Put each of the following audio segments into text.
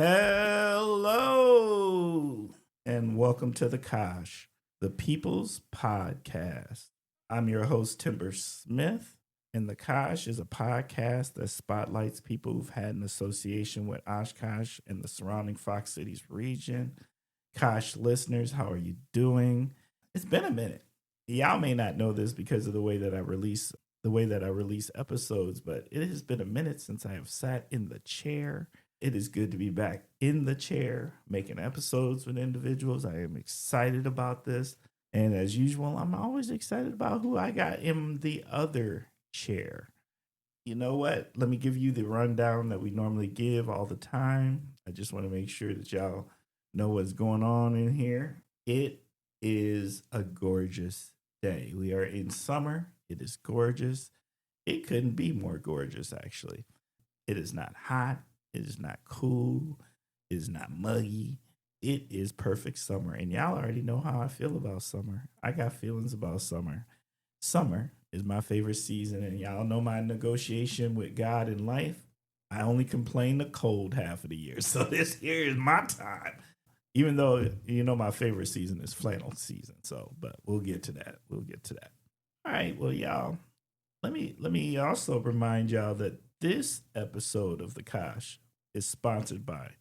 Hello, and welcome to the Kosh, the People's Podcast. I'm your host, Timber Smith, and the Kosh is a podcast that spotlights people who've had an association with Oshkosh and the surrounding Fox Cities region. Kosh listeners, how are you doing? It's been a minute. Y'all may not know this because of the way that I release episodes, but it has been a minute since I have sat in the chair. It is good to be back in the chair, making episodes with individuals. I am excited about this. And as usual, I'm always excited about who I got in the other chair. You know what? Let me give you the rundown that we normally give all the time. I just want to make sure that y'all know what's going on in here. It is a gorgeous day. We are in summer. It is gorgeous. It couldn't be more gorgeous, actually. It is not hot. It is not cool. It is not muggy. It is perfect summer. And y'all already know how I feel about summer. I got feelings about summer. Summer is my favorite season. And y'all know my negotiation with God in life. I only complain the cold half of the year. So this here is my time. Even though, you know, my favorite season is flannel season. So, but we'll get to that. All right. Well, y'all, let me also remind y'all that this episode of the Kosh is sponsored by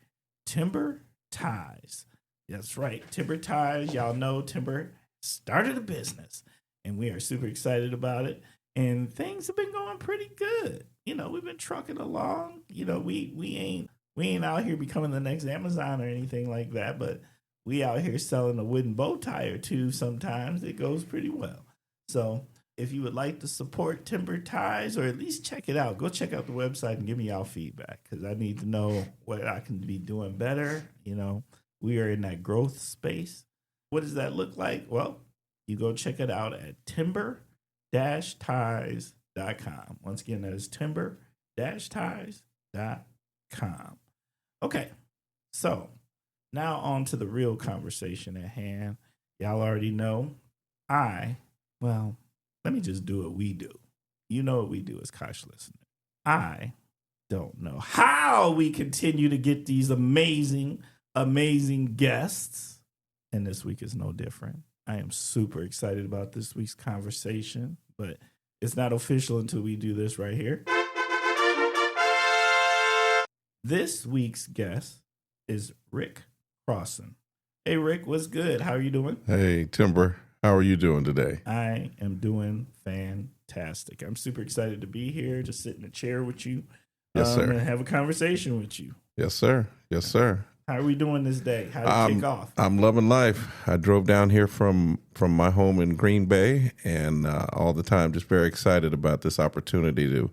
Timber Ties. That's right, Timber Ties. Y'all know Timber started a business, and we are super excited about it. And things have been going pretty good. You know, we've been trucking along. You know, we ain't out here becoming the next Amazon or anything like that, but we out here selling a wooden bow tie or two. Sometimes it goes pretty well. So if you would like to support Timber Ties, or at least check it out, go check out the website and give me y'all feedback, because I need to know what I can be doing better. You know, we are in that growth space. What does that look like? Well, you go check it out at timber-ties.com. Once again, that is timber-ties.com. Okay, so now on to the real conversation at hand. Y'all already know let me just do what we do. You know what we do as Kosh listeners. I don't know how we continue to get these amazing, amazing guests. And this week is no different. I am super excited about this week's conversation, but it's not official until we do this right here. This week's guest is Rick Crosson. Hey, Rick, what's good? How are you doing? Hey, Timber. How are you doing today? I am doing fantastic. I'm super excited to be here, to sit in a chair with you. Yes, sir. And have a conversation with you. Yes, sir. Yes, sir. How are we doing this day? How did it kick off? I'm loving life. I drove down here from my home in Green Bay, and all the time just very excited about this opportunity to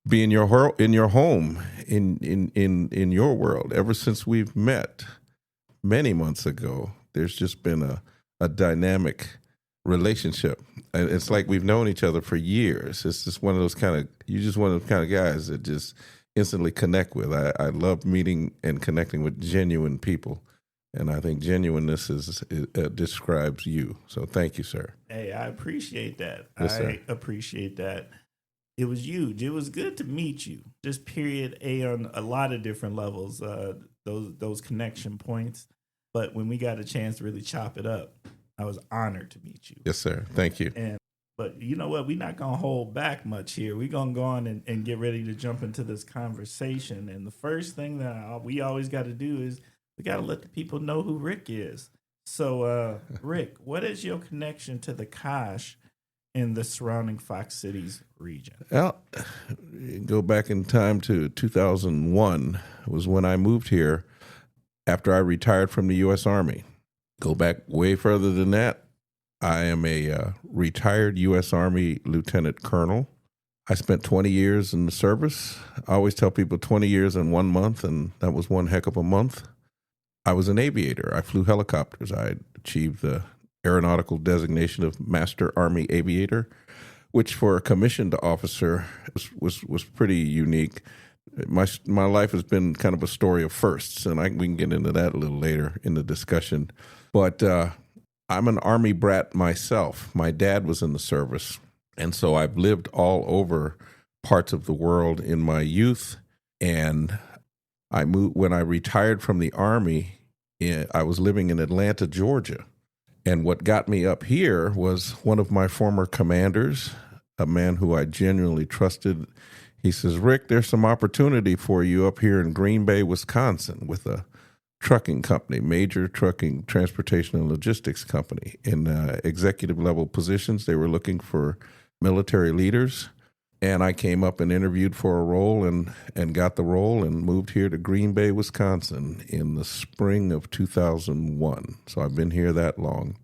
be in your home, in your world. Ever since we've met many months ago, there's just been a dynamic relationship. And it's like we've known each other for years. It's just one of those kind of guys that just instantly connect with. I love meeting and connecting with genuine people. And I think genuineness describes you. So thank you, sir. Hey, I appreciate that. Yes, sir. Appreciate that. It was huge. It was good to meet you. Just period A on a lot of different levels, those connection points. But when we got a chance to really chop it up, I was honored to meet you. Yes, sir. Thank you. But you know what? We're not going to hold back much here. We're going to go on and get ready to jump into this conversation. And the first thing that we always got to do is we got to let the people know who Rick is. So, Rick, what is your connection to the Kosh in the surrounding Fox Cities region? Well, go back in time to 2001 was when I moved here after I retired from the U.S. Army. Go back way further than that. I am a retired U.S. Army lieutenant colonel. I spent 20 years in the service. I always tell people 20 years in 1 month, and that was one heck of a month. I was an aviator. I flew helicopters. I achieved the aeronautical designation of Master Army Aviator, which for a commissioned officer was pretty unique. My life has been kind of a story of firsts, and we can get into that a little later in the discussion. But I'm an Army brat myself. My dad was in the service, and so I've lived all over parts of the world in my youth. And I moved when I retired from the Army. I was living in Atlanta, Georgia. And what got me up here was one of my former commanders, a man who I genuinely trusted. He says, Rick, there's some opportunity for you up here in Green Bay, Wisconsin, with a trucking company, major trucking, transportation, and logistics company. In executive level positions, they were looking for military leaders. And I came up and interviewed for a role and got the role and moved here to Green Bay, Wisconsin in the spring of 2001. So I've been here that long.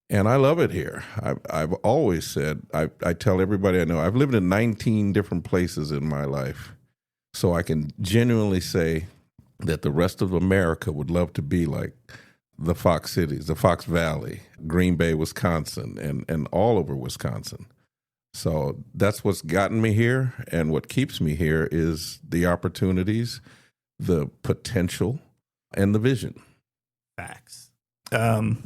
And I love it here. I've always said, I tell everybody I know, I've lived in 19 different places in my life. So I can genuinely say that the rest of America would love to be like the Fox cities, the Fox Valley, Green Bay, Wisconsin, and all over Wisconsin. So that's what's gotten me here, and what keeps me here is the opportunities, the potential, and the vision. Facts. All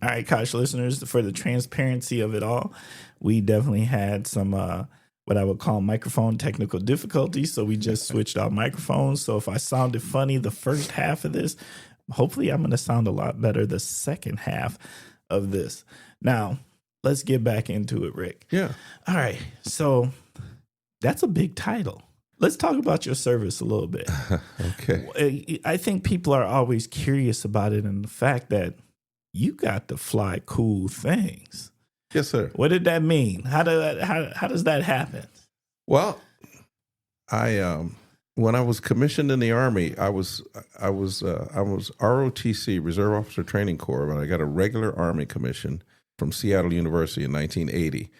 right, Kosh listeners, for the transparency of it all, we definitely had some what I would call microphone technical difficulties, so we just switched our microphones. So if I sounded funny the first half of this, hopefully I'm going to sound a lot better the second half of this. Now, let's get back into it, Rick. Yeah. All right. So that's a big title. Let's talk about your service a little bit. Okay. I think people are always curious about it and the fact that you got to fly cool things. Yes, sir. What did that mean? How does that happen? Well, I when I was commissioned in the Army, I was ROTC, Reserve Officer Training Corps, and I got a regular Army commission from Seattle University in 1980.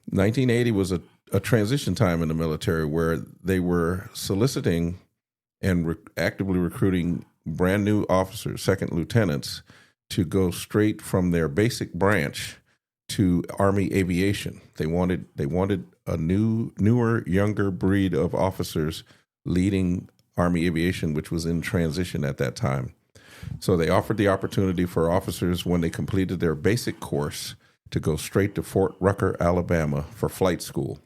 1980 was a transition time in the military where they were soliciting and actively recruiting brand new officers, second lieutenants, to go straight from their basic branch to Army aviation. They wanted a newer, younger breed of officers leading Army aviation, which was in transition at that time. So they offered the opportunity for officers when they completed their basic course to go straight to Fort Rucker, Alabama for flight school.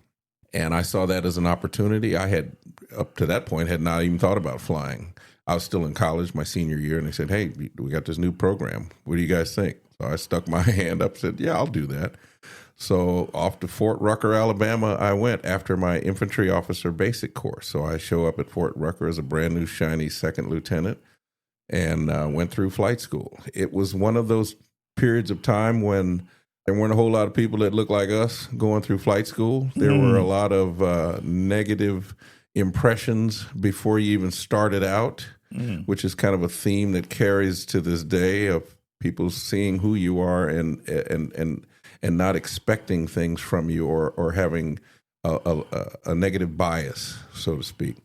And I saw that as an opportunity. I had, up to that point, had not even thought about flying. I was still in college my senior year, and they said, hey, we got this new program. What do you guys think? So I stuck my hand up and said, yeah, I'll do that. So off to Fort Rucker, Alabama, I went after my infantry officer basic course. So I show up at Fort Rucker as a brand new, shiny second lieutenant and went through flight school. It was one of those periods of time when there weren't a whole lot of people that looked like us going through flight school. There were a lot of negative impressions before you even started out, which is kind of a theme that carries to this day of people seeing who you are and not expecting things from you or having a negative bias, so to speak.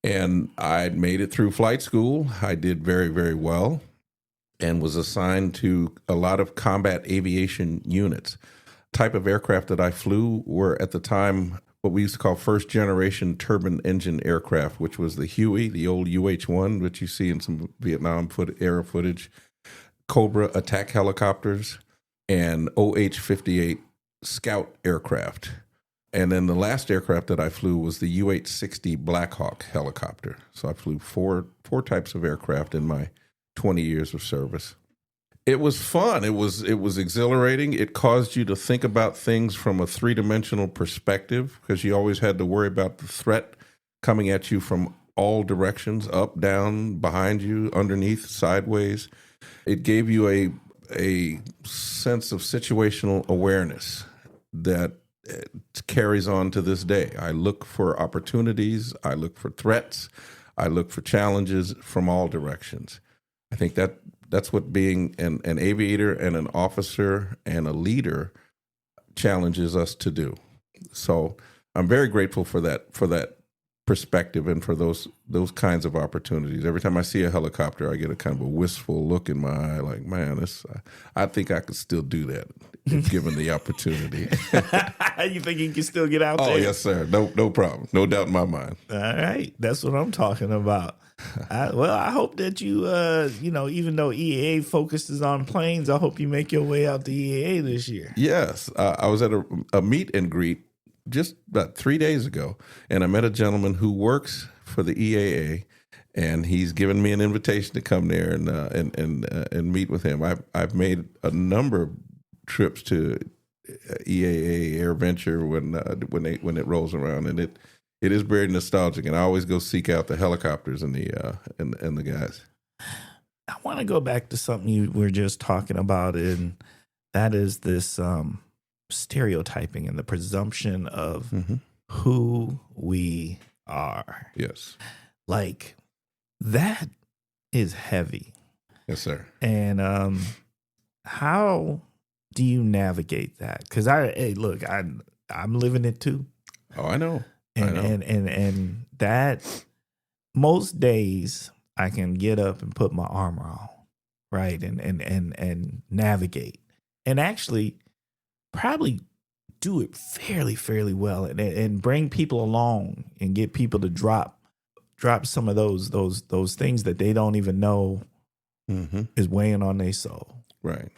And I made it through flight school. I did very, very well and was assigned to a lot of combat aviation units. Type of aircraft that I flew were at the time what we used to call first generation turbine engine aircraft, which was the Huey, the old UH-1, which you see in some Vietnam era footage, Cobra attack helicopters, and OH-58 Scout aircraft. And then the last aircraft that I flew was the UH-60 Black Hawk helicopter. So I flew four types of aircraft in my 20 years of service. It was fun. It was exhilarating. It caused you to think about things from a three-dimensional perspective because you always had to worry about the threat coming at you from all directions, up, down, behind you, underneath, sideways. It gave you a sense of situational awareness that carries on to this day. I look for opportunities. I look for threats. I look for challenges from all directions. I think that's what being an aviator and an officer and a leader challenges us to do. So I'm very grateful for that perspective and for those kinds of opportunities. Every time I see a helicopter, I get a kind of a wistful look in my eye, like, man, I think I could still do that if given the opportunity. You think you can still get out there? Oh, yes, sir. No problem. No doubt in my mind. All right. That's what I'm talking about. I hope that you, even though EAA focuses on planes, I hope you make your way out to EAA this year. Yes. I was at a meet and greet just about 3 days ago, and I met a gentleman who works for the EAA, and he's given me an invitation to come there and meet with him. I've made a number of trips to EAA Air Venture when it rolls around, and it is very nostalgic. And I always go seek out the helicopters and the guys. I want to go back to something you were just talking about, and that is this stereotyping and the presumption of who we are. Yes. Like, that is heavy. Yes, sir. And how do you navigate that? Because I'm living it too. Oh, I know. And that most days I can get up and put my armor on, right, and navigate, and actually probably do it fairly well, and bring people along and get people to drop some of those things that they don't even know is weighing on their soul. Right.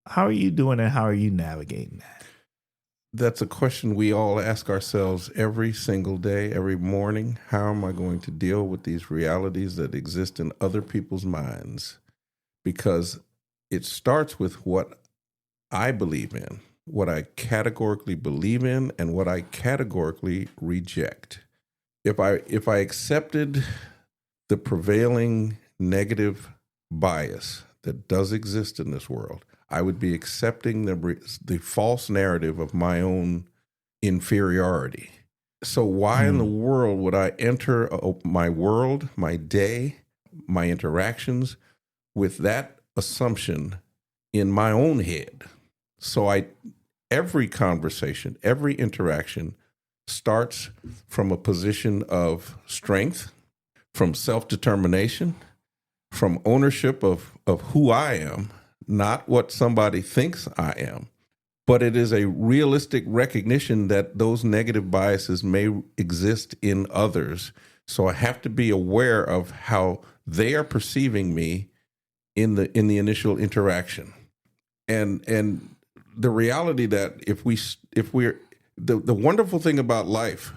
How are you doing and how are you navigating that? That's a question we all ask ourselves every single day, every morning. How am I going to deal with these realities that exist in other people's minds? Because it starts with what I believe in, what I categorically believe in, and what I categorically reject. If I accepted the prevailing negative bias that does exist in this world, I would be accepting the false narrative of my own inferiority. So why in the world would I enter my world, my day, my interactions with that assumption in my own head? So every conversation, every interaction starts from a position of strength, from self-determination, from ownership of who I am, not what somebody thinks I am. But it is a realistic recognition that those negative biases may exist in others. So I have to be aware of how they are perceiving me in the initial interaction. And the reality that if we're the wonderful thing about life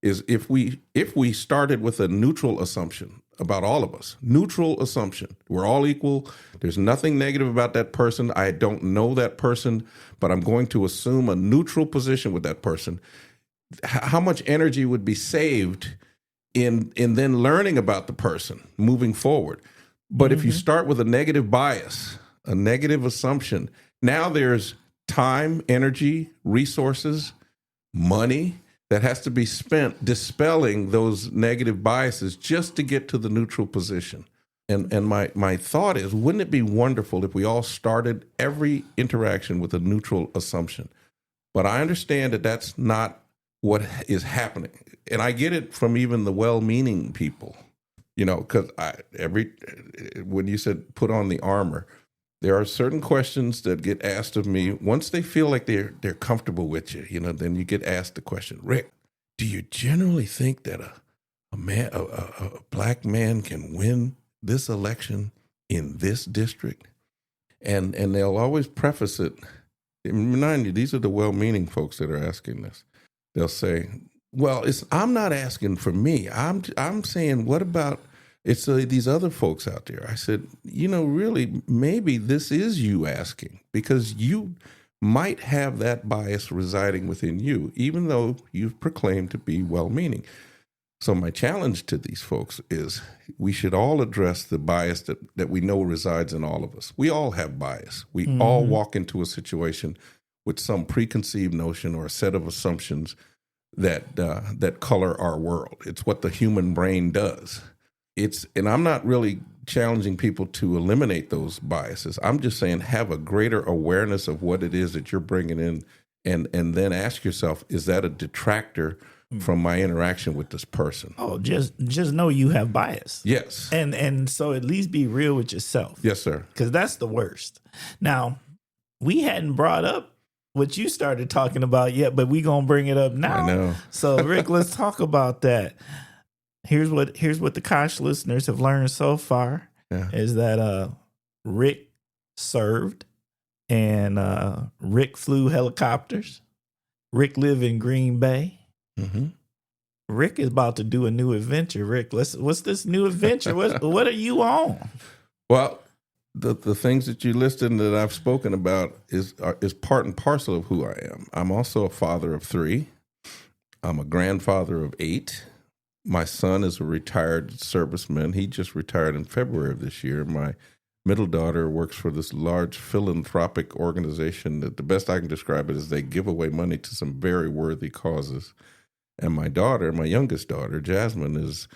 is if we started with a neutral assumption about all of us, neutral assumption, we're all equal, there's nothing negative about that person, I don't know that person, but I'm going to assume a neutral position with that person, how much energy would be saved in then learning about the person moving forward? But if you start with a negative bias, a negative assumption, now there's time, energy, resources, money that has to be spent dispelling those negative biases just to get to the neutral position. And my thought is, wouldn't it be wonderful if we all started every interaction with a neutral assumption? But I understand that that's not what is happening. And I get it from even the well-meaning people, because when you said put on the armor, there are certain questions that get asked of me once they feel like they're comfortable with you. Then you get asked the question, Rick, do you generally think that a black man can win this election in this district? And they'll always preface it. Remind you, these are the well-meaning folks that are asking this. They'll say, "Well, I'm not asking for me. I'm saying, what about?" It's these other folks out there. I said, really, maybe this is you asking, because you might have that bias residing within you, even though you've proclaimed to be well-meaning. So my challenge to these folks is we should all address the bias that we know resides in all of us. We all have bias. We all walk into a situation with some preconceived notion or a set of assumptions that color our world. It's what the human brain does. And I'm not really challenging people to eliminate those biases. I'm just saying have a greater awareness of what it is that you're bringing in, and then ask yourself, is that a detractor from my interaction with this person? Oh, just know you have bias. Yes. And so at least be real with yourself. Yes, sir. Because that's the worst. Now, we hadn't brought up what you started talking about yet, but we going to bring it up now. I know. So, Rick, let's talk about that. Here's what the Kosh listeners have learned so far is that Rick served, and Rick flew helicopters. Rick lived in Green Bay. Rick is about to do a new adventure. Rick, what's this new adventure? What are you on? Well, the things that you listed and that I've spoken about is part and parcel of who I am. I'm also a father of 3. I'm a grandfather of 8. My son is a retired serviceman. He just retired in February of this year. My middle daughter works for this large philanthropic organization that the best I can describe it is they give away money to some very worthy causes. And my daughter, my youngest daughter, Jasmine, is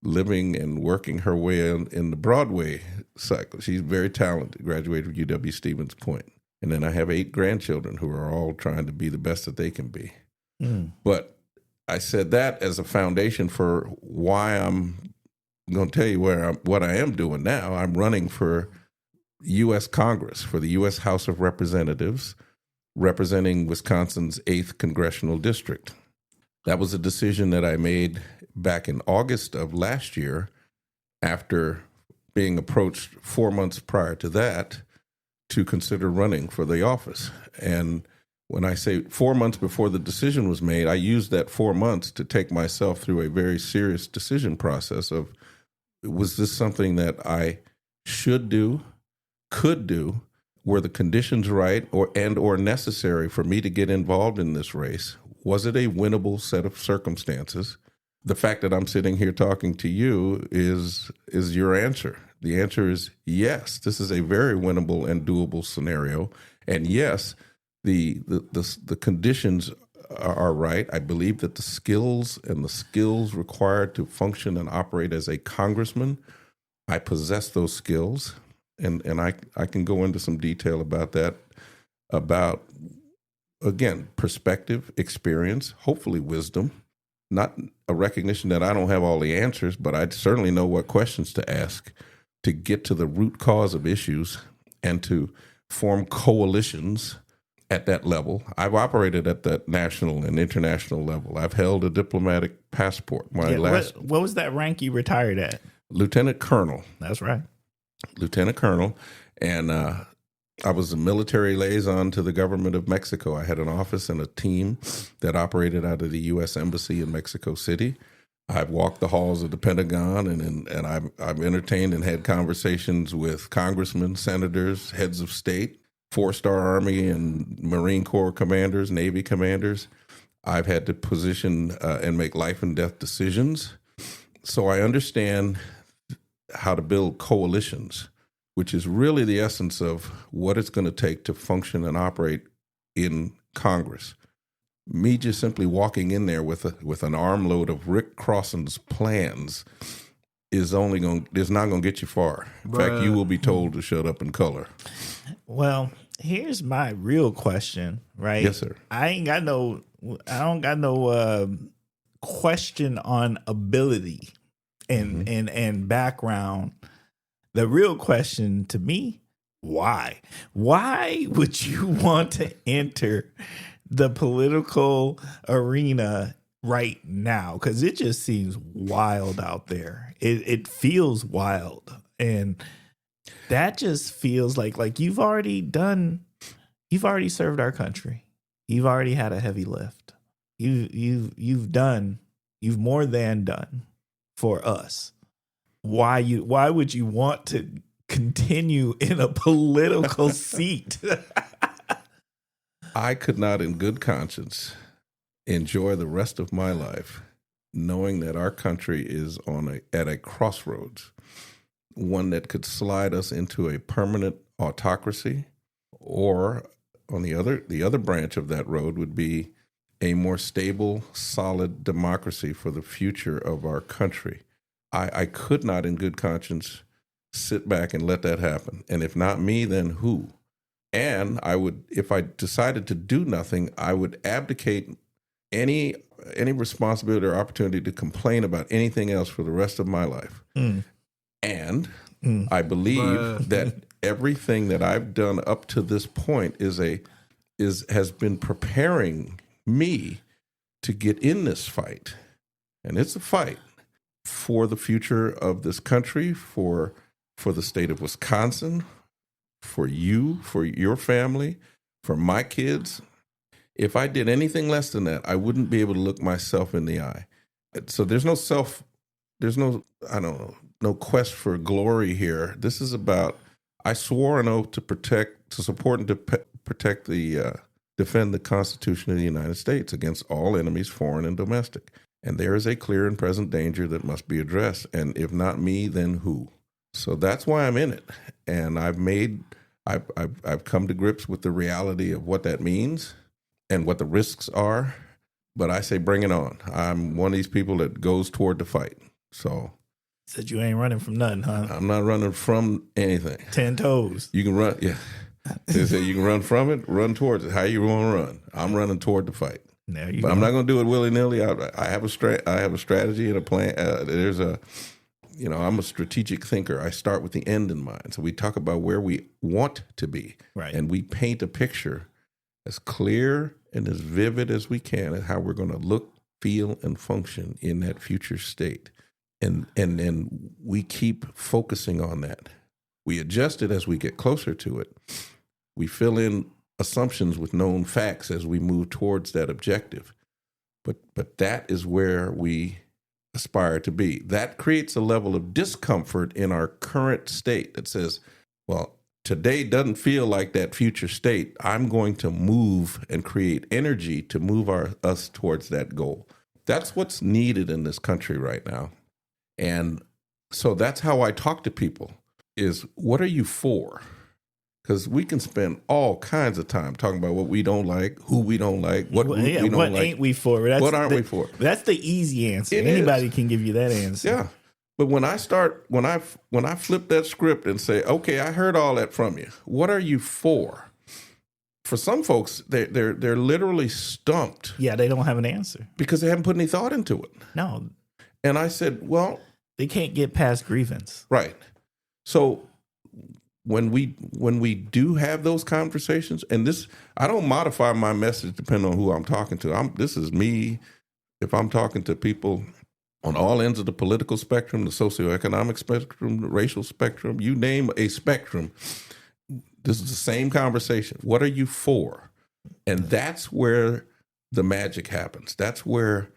living and working her way in the Broadway cycle. She's very talented, graduated from UW-Stevens Point. And then I have 8 grandchildren who are all trying to be the best that they can be. But I said that as a foundation for why I'm going to tell you what I am doing now. I'm running for U.S. Congress, for the U.S. House of Representatives, representing Wisconsin's 8th Congressional District. That was a decision that I made back in August of last year after being approached 4 months prior to that to consider running for the office. And when I say 4 months before the decision was made, I used that 4 months to take myself through a very serious decision process of, was this something that I should do, could do, were the conditions right or necessary for me to get involved in this race? Was it a winnable set of circumstances? The fact that I'm sitting here talking to you is your answer. The answer is yes. This is a very winnable and doable scenario. And yes, the conditions are right. I believe that the skills required to function and operate as a congressman, I possess those skills. And I can go into some detail about that, about, again, perspective, experience, hopefully wisdom, not a recognition that I don't have all the answers, but I certainly know what questions to ask to get to the root cause of issues and to form coalitions at that level. I've operated at that national and international level. I've held a diplomatic passport. What was that rank you retired at? Lieutenant Colonel. That's right. Lieutenant Colonel. And I was a military liaison to the government of Mexico. I had an office and a team that operated out of the U.S. Embassy in Mexico City. I've walked the halls of the Pentagon, and I've entertained and had conversations with congressmen, senators, heads of state, 4-star Army and Marine Corps commanders, Navy commanders. I've had to position and make life and death decisions. So I understand how to build coalitions, which is really the essence of what it's going to take to function and operate in Congress. Me just simply walking in there with an armload of Rick Crosson's plans is not going to get you far. In fact, you will be told to shut up and color. Well, here's my real question, right? Yes, sir. I don't got no question on ability and background. The real question to me, why? Why would you want to enter the political arena right now? Because it just seems wild out there. It feels wild. And that just feels like you've already served our country. You've already had a heavy lift. You've more than done for us. Why would you want to continue in a political seat? I could not in good conscience enjoy the rest of my life knowing that our country is at a crossroads, one that could slide us into a permanent autocracy, or on the other branch of that road would be a more stable, solid democracy for the future of our country. I could not in good conscience sit back and let that happen. And if not me, then who? And I would, if I decided to do nothing, I would abdicate any responsibility or opportunity to complain about anything else for the rest of my life. And I believe that everything that I've done up to this point has been preparing me to get in this fight. And it's a fight for the future of this country, for the state of Wisconsin, for you, for your family, for my kids. If I did anything less than that, I wouldn't be able to look myself in the eye. So there's no, I don't know, no quest for glory here. This is about, I swore an oath to support and to protect defend the Constitution of the United States against all enemies, foreign and domestic. And there is a clear and present danger that must be addressed. And if not me, then who? So that's why I'm in it. And I've come to grips with the reality of what that means and what the risks are. But I say, bring it on. I'm one of these people that goes toward the fight. So Said you ain't running from nothing, huh? I'm not running from anything. 10 toes. You can run, yeah. They say you can run from it, run towards it. How you want to run? I'm running toward the fight. But I'm not going to do it willy nilly. I have a strategy and a plan. I'm a strategic thinker. I start with the end in mind. So we talk about where we want to be, right, and we paint a picture as clear and as vivid as we can at how we're going to look, feel, and function in that future state. And then we keep focusing on that. We adjust it as we get closer to it. We fill in assumptions with known facts as we move towards that objective. But that is where we aspire to be. That creates a level of discomfort in our current state that says, well, today doesn't feel like that future state. I'm going to move and create energy to move us towards that goal. That's what's needed in this country right now. And so that's how I talk to people is, what are you for? Because we can spend all kinds of time talking about what we don't like, who we don't like, what we don't what like. Ain't we for? What aren't we for? That's the easy answer. Anybody can give you that answer. Yeah. But when I flip that script and say, okay, I heard all that from you. What are you for? For some folks, they're literally stumped. Yeah, they don't have an answer. Because they haven't put any thought into it. No. And I said, well, they can't get past grievance. Right. So when we do have those conversations, and this, I don't modify my message depending on who I'm talking to. This is me. If I'm talking to people on all ends of the political spectrum, the socioeconomic spectrum, the racial spectrum, you name a spectrum, this is the same conversation. What are you for? And that's where the magic happens. That's where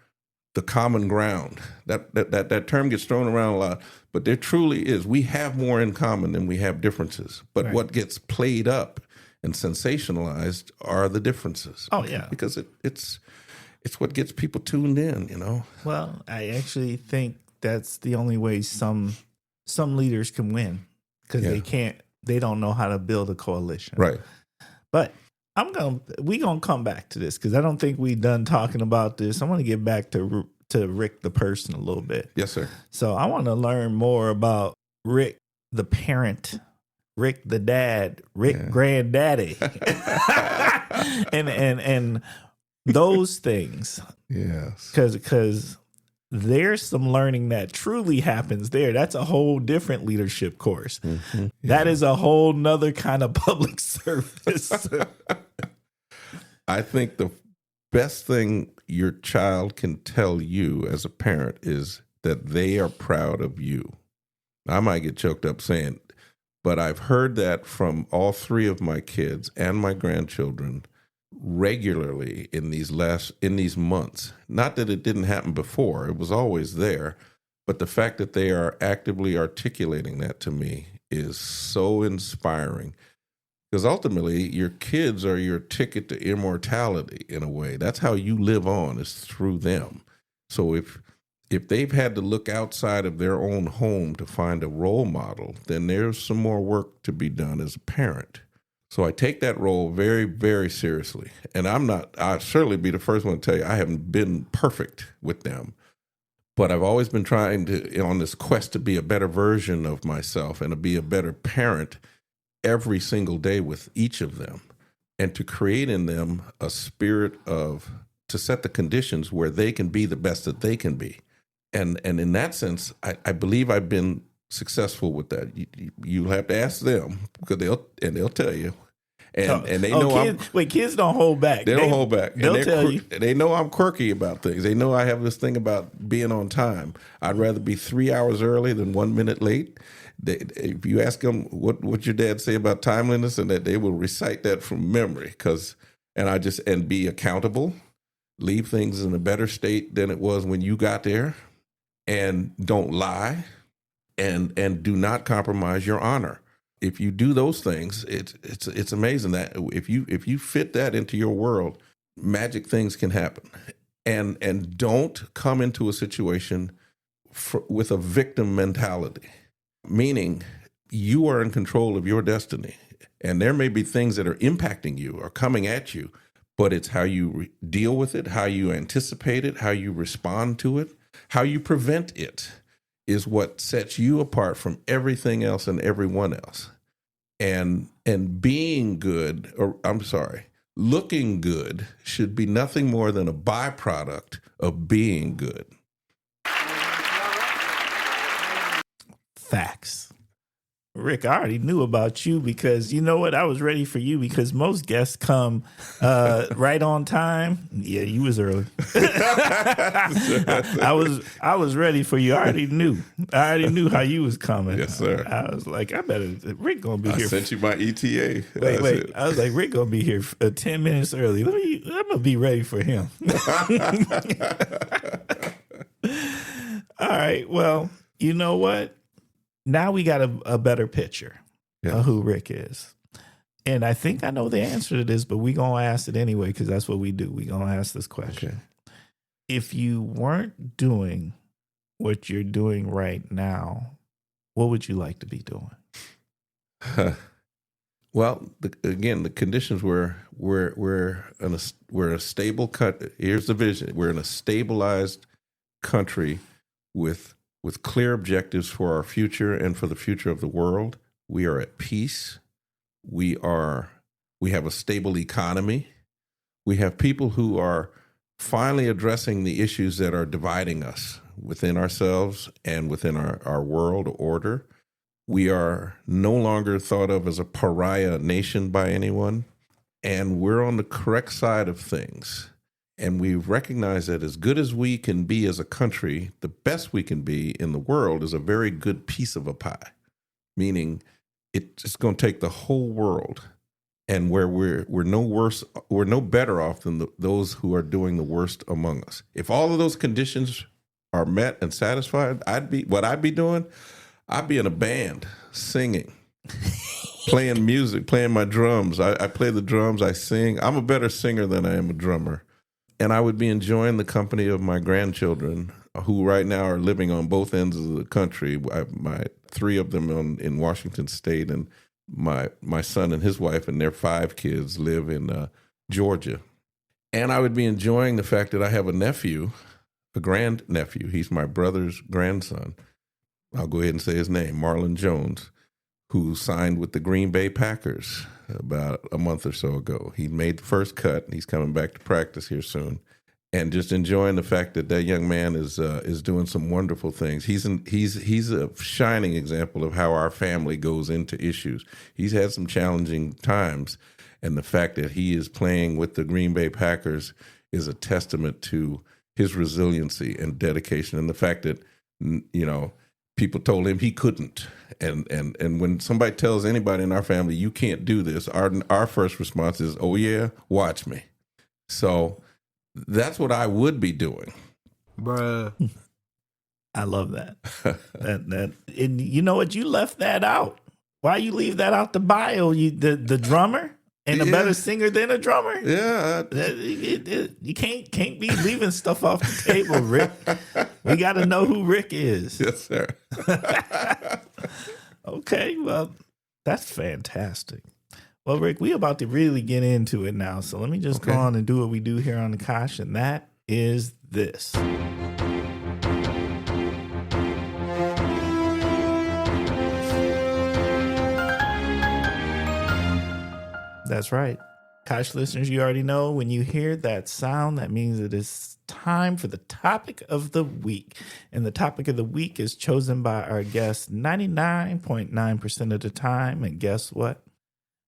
the common ground, that term gets thrown around a lot, but there truly is. We have more in common than we have differences. But what gets played up and sensationalized are the differences. Oh, yeah. Because it's what gets people tuned in, you know? Well, I actually think that's the only way some leaders can win, because they don't know how to build a coalition. Right. But we gonna come back to this, because I don't think we're done talking about this. I want to get back to Rick the person a little bit. Yes, sir. So I want to learn more about Rick the parent, Rick the dad, Rick granddaddy, and those things. Yes. Because there's some learning that truly happens there. That's a whole different leadership course. Mm-hmm. Yeah. That is a whole nother kind of public service. I think the best thing your child can tell you as a parent is that they are proud of you. I might get choked up saying, but I've heard that from all three of my kids and my grandchildren regularly in these months. Not that it didn't happen before, it was always there, but the fact that they are actively articulating that to me is so inspiring, because ultimately your kids are your ticket to immortality in a way. That's how you live on, is through them. So if they've had to look outside of their own home to find a role model, then there's some more work to be done as a parent. So I take that role very, very seriously. And I'll certainly be the first one to tell you, I haven't been perfect with them. But I've always been trying to, on this quest to be a better version of myself and to be a better parent every single day with each of them, and to create in them a spirit to set the conditions where they can be the best that they can be. And in that sense, I believe I've been successful with that. You'll have to ask them, because they'll tell you. And they know kids don't hold back. They don't hold back. They'll tell you. They know I'm quirky about things. They know I have this thing about being on time. I'd rather be 3 hours early than 1 minute late. If you ask them what your dad say about timeliness, and that, they will recite that from memory, and be accountable. leave things in a better state than it was when you got there, and don't lie, and do not compromise your honor. If you do those things, it's amazing that if you fit that into your world, magic things can happen. And don't come into a situation with a victim mentality, meaning you are in control of your destiny. And there may be things that are impacting you or coming at you, but it's how you deal with it, how you anticipate it, how you respond to it, how you prevent it is what sets you apart from everything else and everyone else. And being good, or I'm sorry, looking good should be nothing more than a byproduct of being good. Facts. Rick, I already knew about you because you know what? I was ready for you because most guests come right on time. Yeah, you was early. I was ready for you. I already knew how you was coming. Yes, sir. I was like, Rick gonna be here. I sent you my ETA. Wait. I was like, Rick gonna be here 10 minutes early. I'm gonna be ready for him. All right. Well, you know what? Now we got a better picture of who Rick is. And I think I know the answer to this, but we're going to ask it anyway because that's what we do. We're going to ask this question. Okay. If you weren't doing what you're doing right now, what would you like to be doing? Well, again, the conditions we're a stable cut. Here's the vision. We're in a stabilized country with clear objectives for our future and for the future of the world. We are at peace. We have a stable economy. We have people who are finally addressing the issues that are dividing us within ourselves and within our world order. We are no longer thought of as a pariah nation by anyone, and we're on the correct side of things. And we recognize that as good as we can be as a country, the best we can be in the world is a very good piece of a pie, meaning it's going to take the whole world. And where we're no better off than those who are doing the worst among us. If all of those conditions are met and satisfied, I'd be doing, I'd be in a band singing, playing music, playing my drums. I play the drums, I sing. I'm a better singer than I am a drummer. And I would be enjoying the company of my grandchildren, who right now are living on both ends of the country. My 3 of them in Washington State, and my son and his wife and their 5 kids live in Georgia. And I would be enjoying the fact that I have a grandnephew. He's my brother's grandson. I'll go ahead and say his name, Marlon Jones, who signed with the Green Bay Packers about a month or so ago. He made the first cut, and he's coming back to practice here soon. And just enjoying the fact that young man is doing some wonderful things. He's a shining example of how our family goes into issues. He's had some challenging times, and the fact that he is playing with the Green Bay Packers is a testament to his resiliency and dedication, and the fact that people told him he couldn't. And when somebody tells anybody in our family, you can't do this, our first response is, oh yeah, watch me. So that's what I would be doing. Bruh. I love that. that and you know what? You left that out. Why you leave that out the bio? The drummer and a better singer than a drummer? Yeah. You can't be leaving stuff off the table, Rick. We got to know who Rick is. Yes, sir. Okay, well, that's fantastic. Well, Rick, we about to really get into it now, so let me just go on and do what we do here on the Kosh, and that is this. That's right. Kosh listeners, you already know when you hear that sound, that means it is time for the topic of the week. And the topic of the week is chosen by our guests 99.9% of the time. And guess what?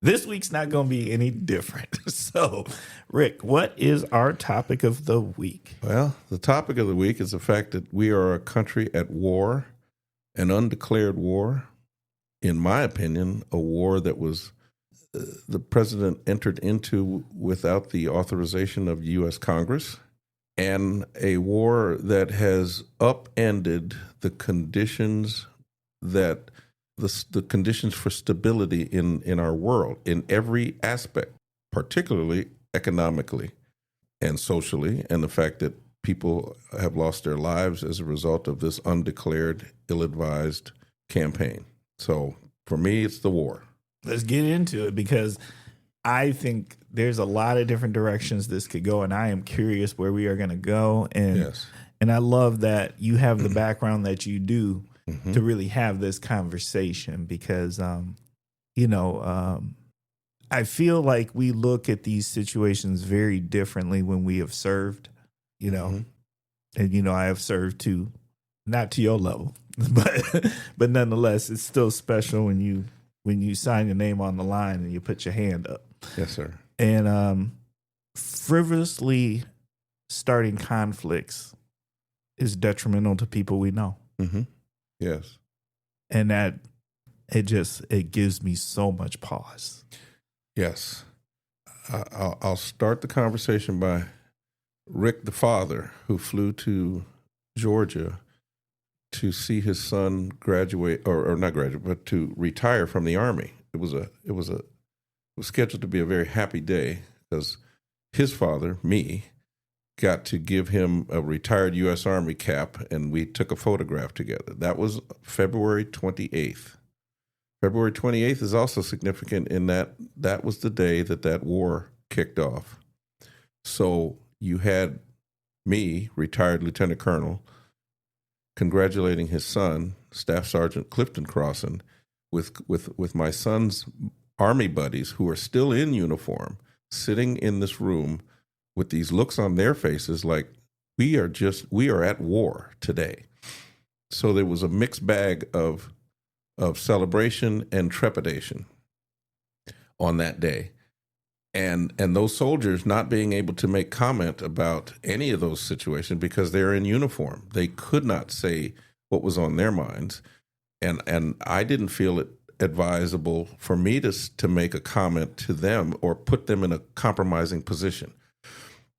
This week's not going to be any different. So, Rick, what is our topic of the week? Well, the topic of the week is the fact that we are a country at war, an undeclared war. In my opinion, a war that was the president entered into without the authorization of U.S. Congress. and a war that has upended the conditions that the conditions for stability in our world in every aspect, particularly economically and socially, and the fact that people have lost their lives as a result of this undeclared, ill-advised campaign. So for me, it's the war. Let's get into it, because I think there's a lot of different directions this could go, and I am curious where we are going to go. And Yes. and I love that you have the background that you do to really have this conversation, because I feel like we look at these situations very differently when we have served, and I have served too, not to your level, but nonetheless, it's still special when you sign your name on the line and you put your hand up. Yes, sir. And frivolously starting conflicts is detrimental to people we know. Mm-hmm. Yes. And that it gives me so much pause. Yes. I'll start the conversation by Rick, the father, who flew to Georgia to see his son graduate, or not graduate, but to retire from the Army. It was scheduled to be a very happy day, because his father, me, got to give him a retired U.S. Army cap, and we took a photograph together. That was February 28th. February 28th is also significant in that was the day that war kicked off. So you had me, retired Lieutenant Colonel, congratulating his son, Staff Sergeant Clifton Crosson, with my son's Army buddies who are still in uniform, sitting in this room with these looks on their faces like we are at war today. So there was a mixed bag of celebration and trepidation on that day. And those soldiers not being able to make comment about any of those situations because they're in uniform. They could not say what was on their minds. And I didn't feel it advisable for me to make a comment to them or put them in a compromising position.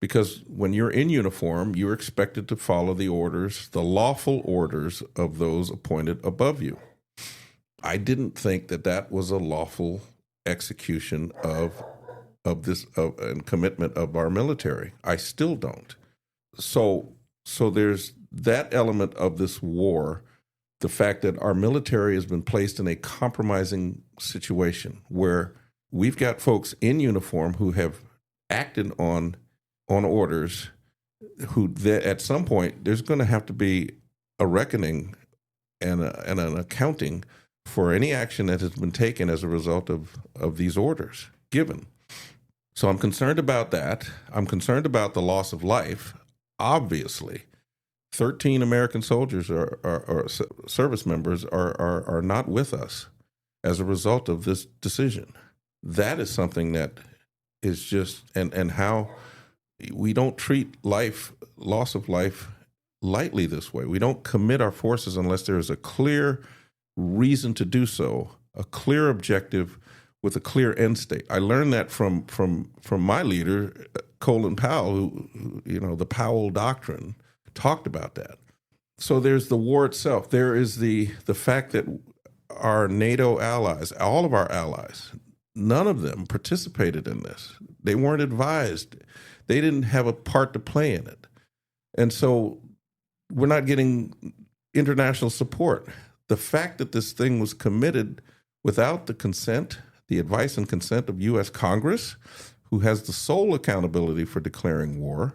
Because when you're in uniform, you're expected to follow the orders, the lawful orders of those appointed above you. I didn't think that was a lawful execution of this and commitment of our military. I still don't. So there's that element of this war, the fact that our military has been placed in a compromising situation where we've got folks in uniform who have acted on orders, who at some point there's going to have to be a reckoning and an accounting for any action that has been taken as a result of these orders given. So I'm concerned about that. I'm concerned about the loss of life. Obviously, 13 American soldiers or service members are not with us as a result of this decision. That is something that is just, and how we don't treat loss of life lightly this way. We don't commit our forces unless there is a clear reason to do so, a clear objective with a clear end state. I learned that from my leader, Colin Powell, who the Powell Doctrine talked about that. So there's the war itself. There is the fact that our NATO allies, all of our allies, none of them participated in this. They weren't advised. They didn't have a part to play in it. And so we're not getting international support. The fact that this thing was committed without the advice and consent of U.S. Congress, who has the sole accountability for declaring war,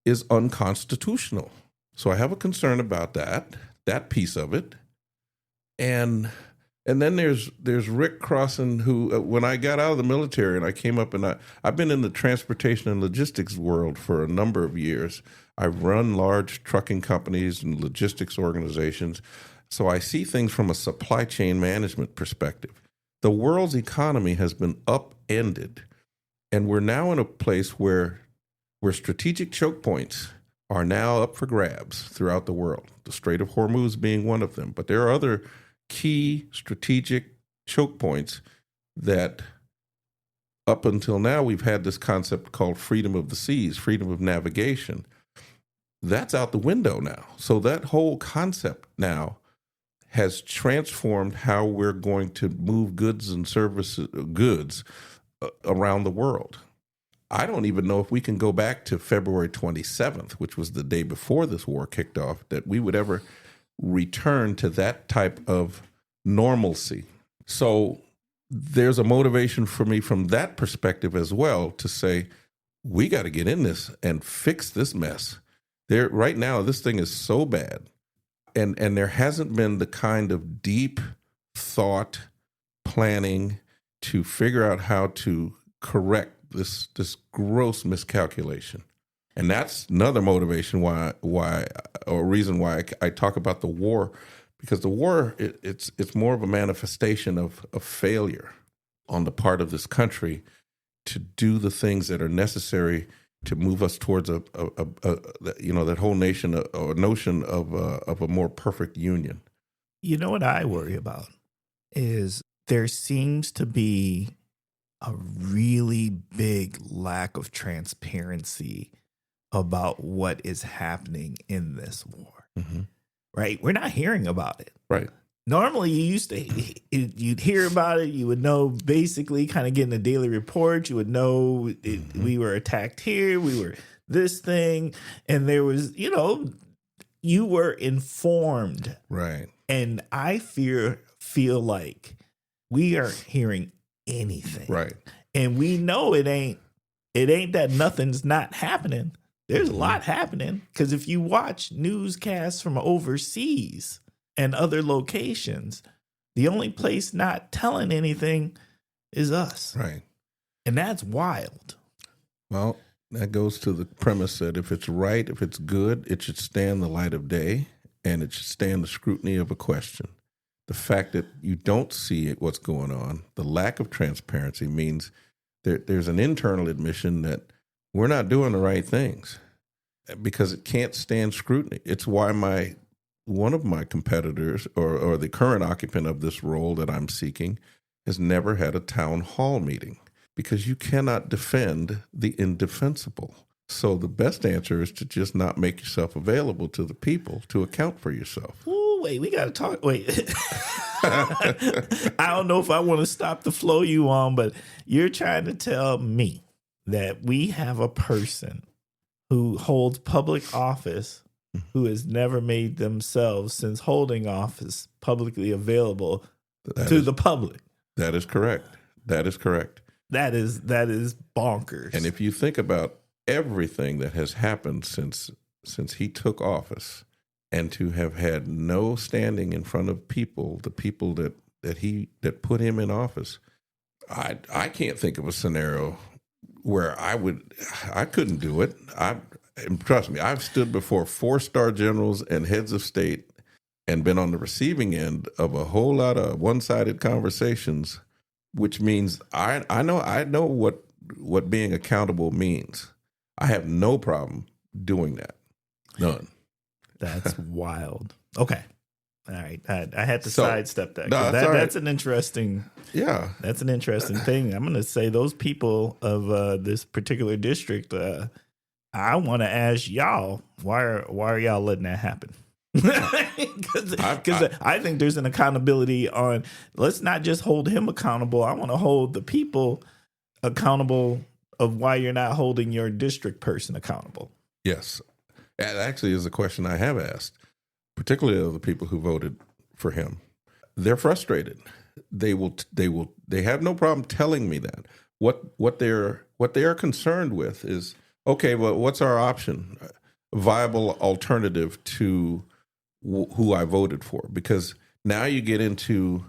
is unconstitutional. So I have a concern about that piece of it. And then there's Rick Crosson, who, when I got out of the military and I came up, and I've been in the transportation and logistics world for a number of years. I've run large trucking companies and logistics organizations. So I see things from a supply chain management perspective. The world's economy has been upended, and we're now in a place where strategic choke points are now up for grabs throughout the world, the Strait of Hormuz being one of them. But there are other key strategic choke points that up until now we've had this concept called freedom of the seas, freedom of navigation. that's out the window now. So that whole concept now has transformed how we're going to move goods around the world. I don't even know if we can go back to February 27th, which was the day before this war kicked off, that we would ever return to that type of normalcy. So there's a motivation for me from that perspective as well to say, we got to get in this and fix this mess. Right now, this thing is so bad. And there hasn't been the kind of deep thought planning to figure out how to correct this gross miscalculation. And that's another motivation or reason why I talk about the war, because the war, it's more of a manifestation of failure on the part of this country to do the things that are necessary to move us towards that whole nation or notion of a more perfect union. You know what I worry about is there seems to be a really big lack of transparency about what is happening in this war. Mm-hmm. Right? We're not hearing about it. Right. Normally, you'd hear about it. You would know, basically, kind of getting a daily report. You would know we were attacked here. We were this thing. And there was, you were informed. Right. And I feel like we aren't hearing anything. Right. And we know it ain't that nothing's not happening. There's a lot happening. Because if you watch newscasts from overseas and other locations, the only place not telling anything is us. Right. And that's wild. Well, that goes to the premise that if it's right, if it's good, it should stand the light of day, and it should stand the scrutiny of a question. The fact that you don't see what's going on, the lack of transparency means there's an internal admission that we're not doing the right things because it can't stand scrutiny. It's why one of my competitors or the current occupant of this role that I'm seeking has never had a town hall meeting, because you cannot defend the indefensible. So the best answer is to just not make yourself available to the people to account for yourself. Ooh, wait, we got to talk. Wait. I don't know if I want to stop the flow you on, but you're trying to tell me that we have a person who holds public office who has never made themselves, since holding office, publicly available to the public. That is correct. That is correct. That is bonkers. And if you think about everything that has happened since he took office, and to have had no standing in front of the people that put him in office, I can't think of a scenario where I couldn't do it. And trust me, I've stood before 4-star generals and heads of state and been on the receiving end of a whole lot of one-sided conversations, which means I know what being accountable means. I have no problem doing that. None. That's wild. Okay. All right. I had to sidestep that. No, That's an interesting. Yeah. That's an interesting thing. I'm going to say those people of this particular district, I want to ask y'all, why are y'all letting that happen? Because I think there's an accountability on, let's not just hold him accountable. I want to hold the people accountable of why you're not holding your district person accountable. Yes. That actually is a question I have asked, particularly of the people who voted for him. They're frustrated. They have no problem telling me that. What they are concerned with is, okay, well, what's our option? A viable alternative to who I voted for? Because now you get into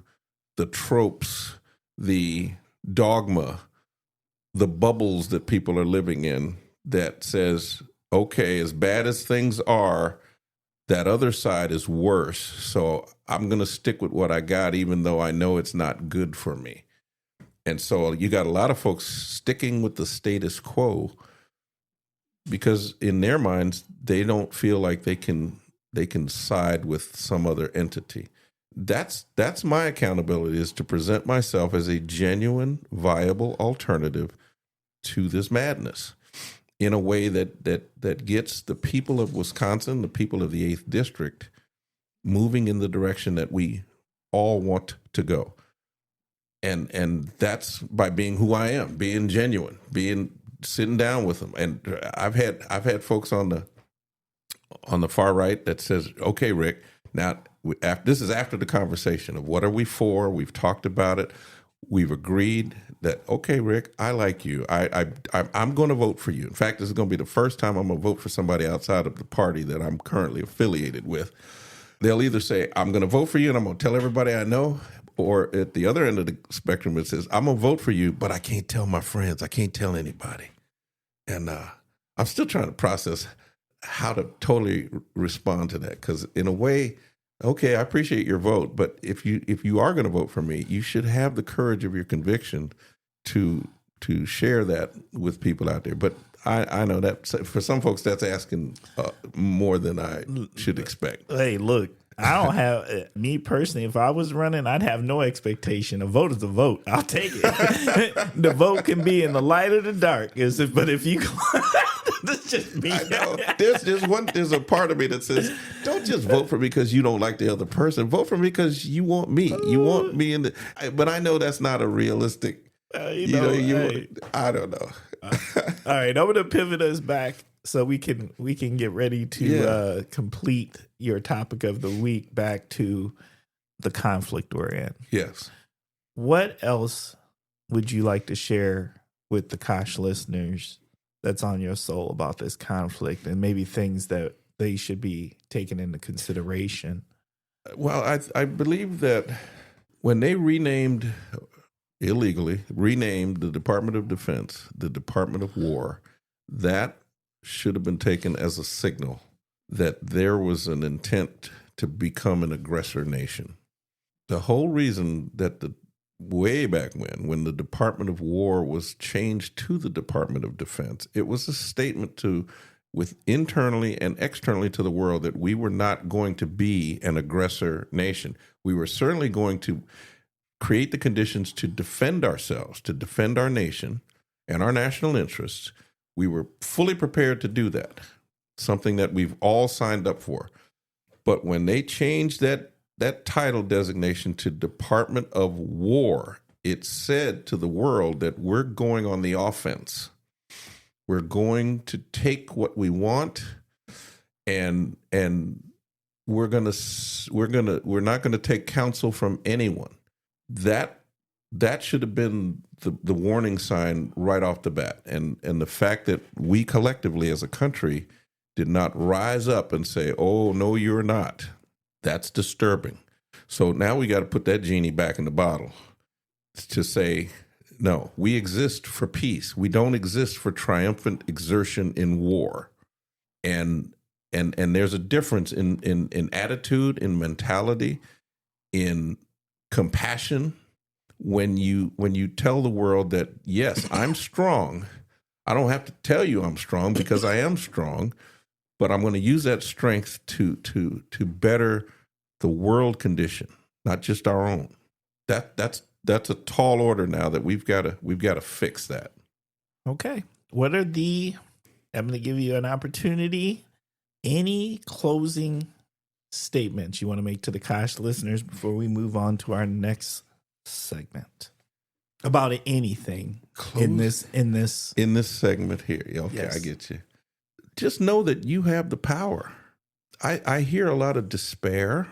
the tropes, the dogma, the bubbles that people are living in that says, okay, as bad as things are, that other side is worse. So I'm going to stick with what I got, even though I know it's not good for me. And so you got a lot of folks sticking with the status quo because in their minds, they don't feel like they can side with some other entity. That's my accountability, is to present myself as a genuine, viable alternative to this madness. in a way that gets the people of Wisconsin, the people of the 8th District, moving in the direction that we all want to go. And that's by being who I am, being genuine, sitting down with them. And I've had folks on the far right that says, "Okay, Rick, now this is after the conversation of what are we for? We've talked about it. We've agreed that, okay, Rick, I like you. I'm going to vote for you. In fact, this is going to be the first time I'm going to vote for somebody outside of the party that I'm currently affiliated with." They'll either say, "I'm going to vote for you and I'm going to tell everybody I know," or at the other end of the spectrum, it says, "I'm going to vote for you, but I can't tell my friends. I can't tell anybody." And I'm still trying to process how to totally respond to that, because in a way, okay, I appreciate your vote, but if you are going to vote for me, you should have the courage of your conviction to share that with people out there. But I know that for some folks, that's asking more than I should expect. Hey, look, I don't have, me personally, if I was running, I'd have no expectation. A vote is a vote. I'll take it. The vote can be in the light or the dark. But if you, that's just me. I know. There's a part of me that says, don't just vote for me because you don't like the other person. Vote for me because you want me. You want me in the, but I know that's not a realistic, I don't know. All right, I'm going to pivot us back so we can get ready to complete your topic of the week, back to the conflict we're in. Yes. What else would you like to share with the Kosh listeners that's on your soul about this conflict, and maybe things that they should be taken into consideration? Well, I believe that when they illegally renamed the Department of Defense the Department of War, that should have been taken as a signal that there was an intent to become an aggressor nation. The whole reason that way back when the Department of War was changed to the Department of Defense, it was a statement with internally and externally to the world that we were not going to be an aggressor nation. We were certainly going to create the conditions to defend ourselves, to defend our nation and our national interests. We were fully prepared to do that, something that we've all signed up for. But when they changed that title designation to Department of War, it said to the world that we're going on the offense. We're going to take what we want, and we're not going to take counsel from anyone. That should have been the warning sign right off the bat. And the fact that we collectively as a country did not rise up and say, "Oh, no, you're not," that's disturbing. So now we got to put that genie back in the bottle to say, no, we exist for peace. We don't exist for triumphant exertion in war. And there's a difference in attitude, in mentality, in compassion, when you tell the world that, yes, I'm strong. I don't have to tell you I'm strong because I am strong, but I'm going to use that strength to better the world condition, not just our own. That's a tall order now that we've got to fix that. Okay. I'm going to give you an opportunity. Any closing statements you want to make to the Kosh listeners before we move on to our next segment about anything in this segment here? Okay, yes. I get you. Just know that you have the power. I hear a lot of despair,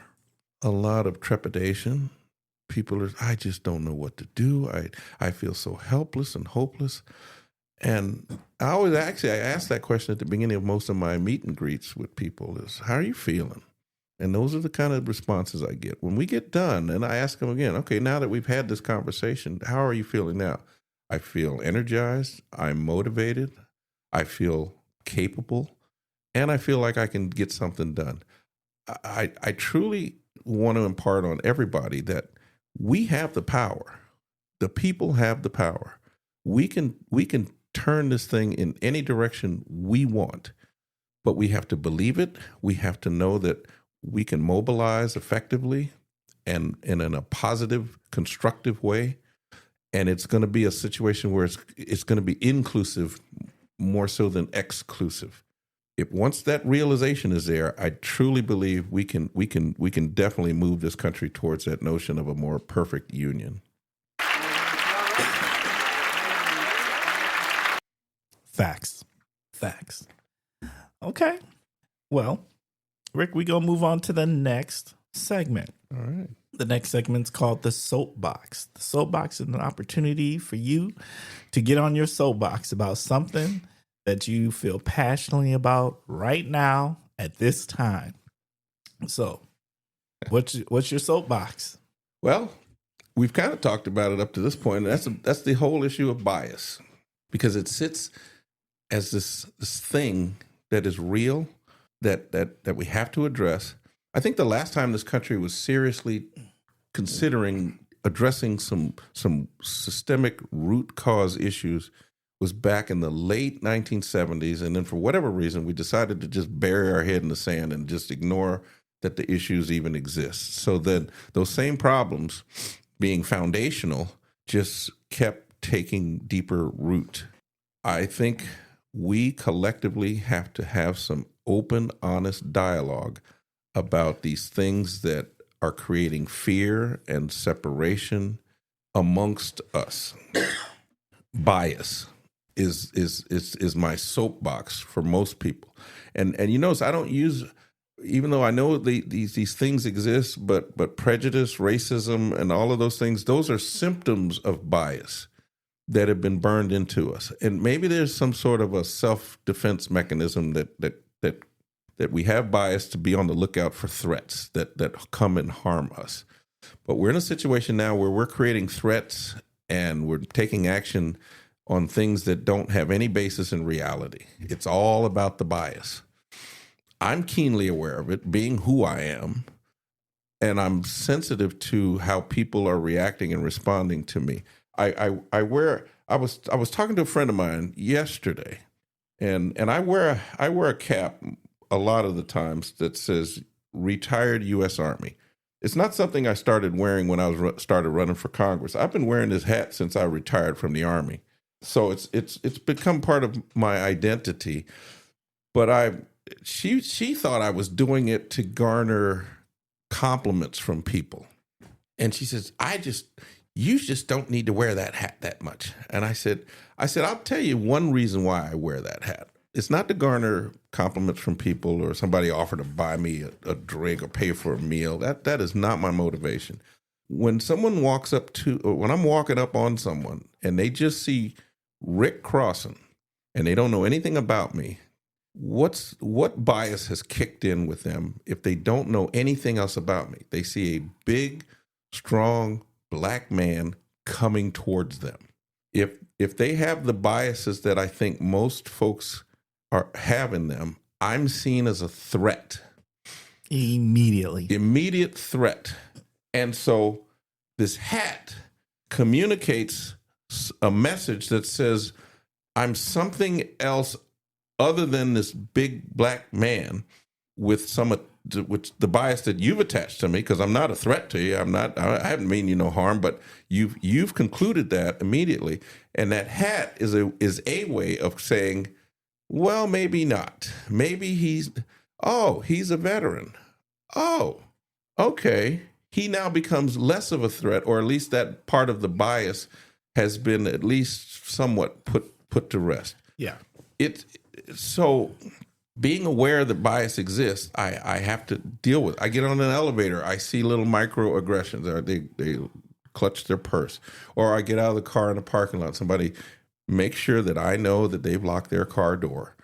a lot of trepidation. People I just don't know what to do. I feel so helpless and hopeless. And I ask that question at the beginning of most of my meet and greets with people is, how are you feeling? And those are the kind of responses I get. When we get done, and I ask them again, okay, now that we've had this conversation, how are you feeling now? I feel energized. I'm motivated. I feel capable. And I feel like I can get something done. I truly want to impart on everybody that we have the power. The people have the power. We can turn this thing in any direction we want, but we have to believe it. We have to know that we can mobilize effectively and in a positive, constructive way. And it's going to be a situation where it's going to be inclusive more so than exclusive. If once that realization is there, I truly believe we can definitely move this country towards that notion of a more perfect union. Facts. Okay. Well, Rick, we gonna move on to the next segment. All right. The next segment's called the soapbox. The soapbox is an opportunity for you to get on your soapbox about something that you feel passionately about right now at this time. So, what's your soapbox? Well, we've kind of talked about it up to this point, and that's the whole issue of bias, because it sits as this thing that is real that we have to address. I think the last time this country was seriously considering addressing some systemic root cause issues was back in the late 1970s. And then for whatever reason, we decided to just bury our head in the sand and just ignore that the issues even exist. So then those same problems being foundational just kept taking deeper root. I think we collectively have to have some open, honest dialogue about these things that are creating fear and separation amongst us. Bias is my soapbox for most people, and you notice I don't use, even though I know these things exist, but prejudice, racism, and all of those things, those are symptoms of bias that have been burned into us, and maybe there's some sort of a self-defense mechanism that we have bias to be on the lookout for threats that come and harm us. But we're in a situation now where we're creating threats and we're taking action on things that don't have any basis in reality. It's all about the bias. I'm keenly aware of it, being who I am, and I'm sensitive to how people are reacting and responding to me. I was talking to a friend of mine yesterday, and I wear a cap a lot of the times that says retired U.S. Army. It's not something I started wearing when I started running for Congress. I've been wearing this hat since I retired from the Army. So it's become part of my identity. But she thought I was doing it to garner compliments from people. And she says, you just don't need to wear that hat that much. And I said, I'll tell you one reason why I wear that hat. It's not to garner compliments from people or somebody offer to buy me a drink or pay for a meal. That is not my motivation. When someone when I'm walking up on someone and they just see Rick Crosson and they don't know anything about me, what bias has kicked in with them if they don't know anything else about me? They see a big, strong black man coming towards them. If they have the biases that I think most folks have in them, I'm seen as a threat. Immediate threat. And so this hat communicates a message that says, I'm something else other than this big black man with the bias that you've attached to me, because I'm not a threat to you. I haven't mean you no harm, but you've concluded that immediately. And that hat is a way of saying, well, maybe not. Maybe he's a veteran. Oh, okay. He now becomes less of a threat, or at least that part of the bias has been at least somewhat put to rest. Yeah. So being aware that bias exists, I have to deal with it. I get on an elevator, I see little microaggressions, or they clutch their purse, or I get out of the car in a parking lot, somebody make sure that I know that they've locked their car door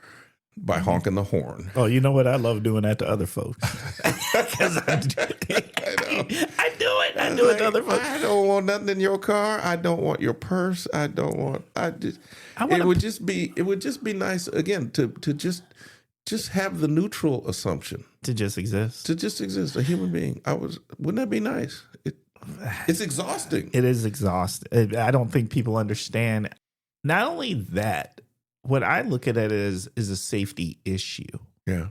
by honking the horn. Oh, you know what? I love doing that to other folks. Because I do it to other folks. I don't want nothing in your car. I don't want your purse. It would just be nice again to just have the neutral assumption. To just exist. A human being. Wouldn't that be nice? It's exhausting. It is exhausting. I don't think people understand. Not only that, what I look at it as is a safety issue. Yeah.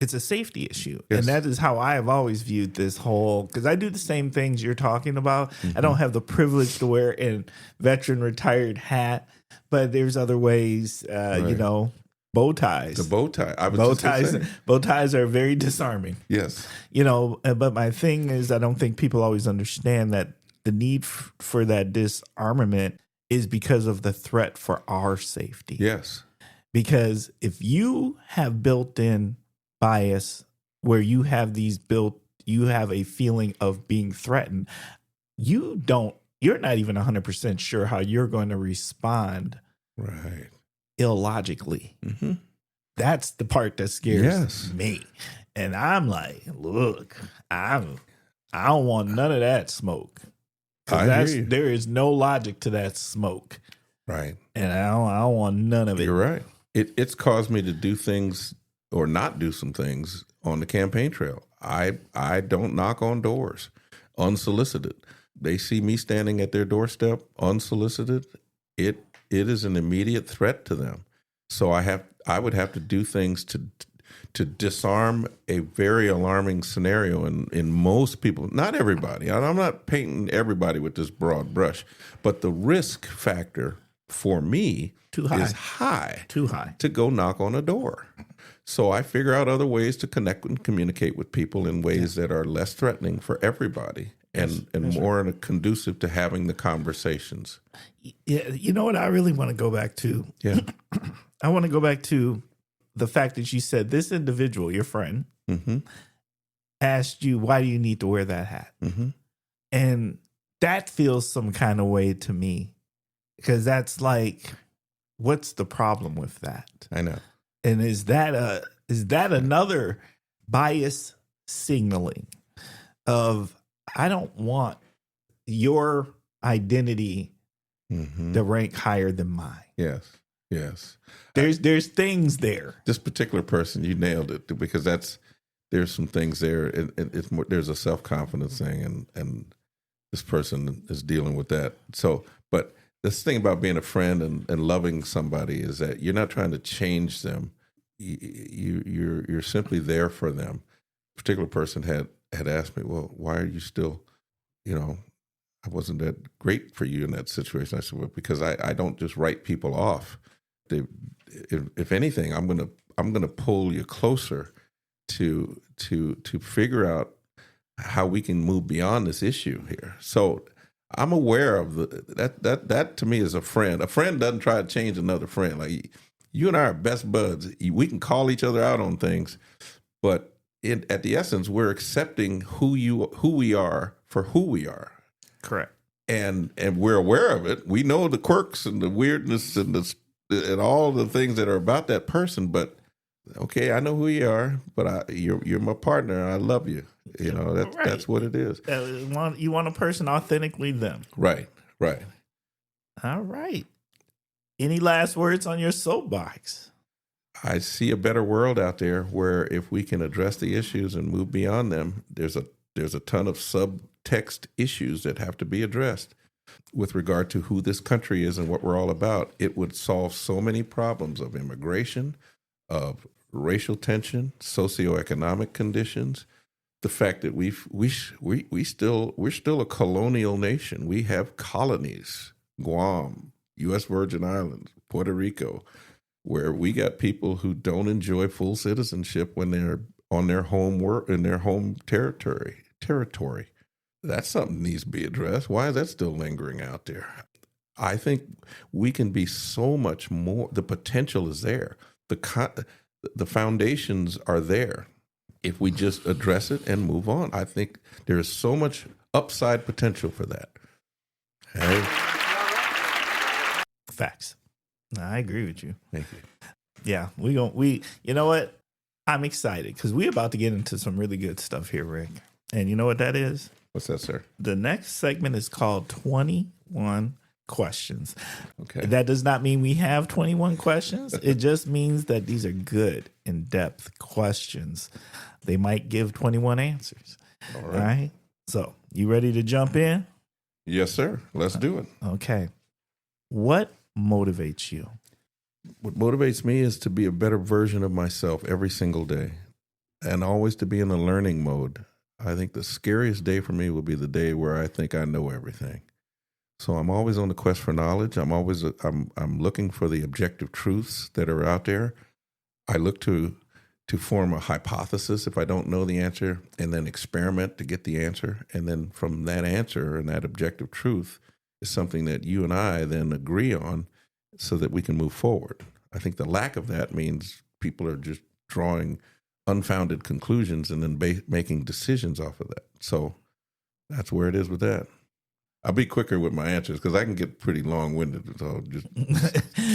It's a safety issue. Yes. And that is how I have always viewed this whole, because I do the same things you're talking about. Mm-hmm. I don't have the privilege to wear a veteran retired hat But there's other ways, Right. bow ties. The bow tie. I was just gonna say. Bow ties are very disarming. Yes. But my thing is, I don't think people always understand that the need for that disarmament is because of the threat for our safety. Yes. Because if you have built-in bias where you have a feeling of being threatened, you're not even 100% sure how you're going to respond Right. illogically. Mm-hmm. That's the part that scares Yes. me. And I'm like, look, I don't want none of that smoke. I hear you. There is no logic to that smoke. Right. And I don't want none of it. You're right. It's caused me to do things or not do some things on the campaign trail. I don't knock on doors unsolicited. They see me standing at their doorstep unsolicited. It is an immediate threat to them. So I would have to do things to disarm a very alarming scenario in most people, not everybody. I'm not painting everybody with this broad brush, but the risk factor for me is high. Too high. To go knock on a door. So I figure out other ways to connect and communicate with people in ways that are less threatening for everybody and more conducive to having the conversations. Yeah, you know what I really want to go back to? Yeah. I want to go back to the fact that you said this individual, your friend, Mm-hmm. asked you, why do you need to wear that hat? Mm-hmm. And that feels some kind of way to me, because that's like, what's the problem with that? I know. And is that another bias signaling of, I don't want your identity Mm-hmm. to rank higher than mine? Yes. Yes. There's things there. This particular person, you nailed it, because there's some things there. It's more, there's a self-confidence thing, and this person is dealing with that. So, but this thing about being a friend and loving somebody is that you're not trying to change them. You're simply there for them. A particular person had asked me, well, why are you still, I wasn't that great for you in that situation. I said, well, because I don't just write people off. If anything, I'm gonna pull you closer to figure out how we can move beyond this issue here. So I'm aware of that to me is a friend. A friend doesn't try to change another friend. Like, you and I are best buds. We can call each other out on things, but at the essence, we're accepting who we are for who we are. Correct. And we're aware of it. We know the quirks and the weirdness and all the things that are about that person. But okay, I know who you are. But you're my partner, and I love you. That's what it is. You want a person authentically them. Right. Right. All right. Any last words on your soapbox? I see a better world out there where if we can address the issues and move beyond them, there's a ton of subtext issues that have to be addressed with regard to who this country is and what we're all about. It would solve so many problems of immigration, of racial tension, socioeconomic conditions, the fact that we're still a colonial nation. We have colonies, Guam, U.S. Virgin Islands, Puerto Rico, where we got people who don't enjoy full citizenship when they're on their in their home territory. That's something that needs to be addressed. Why is that still lingering out there? I think we can be so much more. The potential is there. The foundations are there. If we just address it and move on, I think there is so much upside potential for that. Hey. Facts. I agree with you. Thank you. Yeah, you know what? I'm excited because we're about to get into some really good stuff here, Rick. And you know what that is? What's that, sir? The next segment is called 21 Questions. Okay. That does not mean we have 21 questions. It just means that these are good, in-depth questions. They might give 21 answers. All right. So, you ready to jump in? Yes, sir. Let's do it. Okay. What motivates you? What motivates me is to be a better version of myself every single day, and always to be in a learning mode. I think the scariest day for me will be the day where I think I know everything. So I'm always on the quest for knowledge. I'm looking for the objective truths that are out there. I look to form a hypothesis if I don't know the answer, and then experiment to get the answer. And then from that answer and that objective truth is something that you and I then agree on so that we can move forward. I think the lack of that means people are just drawing unfounded conclusions and then making decisions off of that. So that's where it is with that. I'll be quicker with my answers because I can get pretty long-winded. So just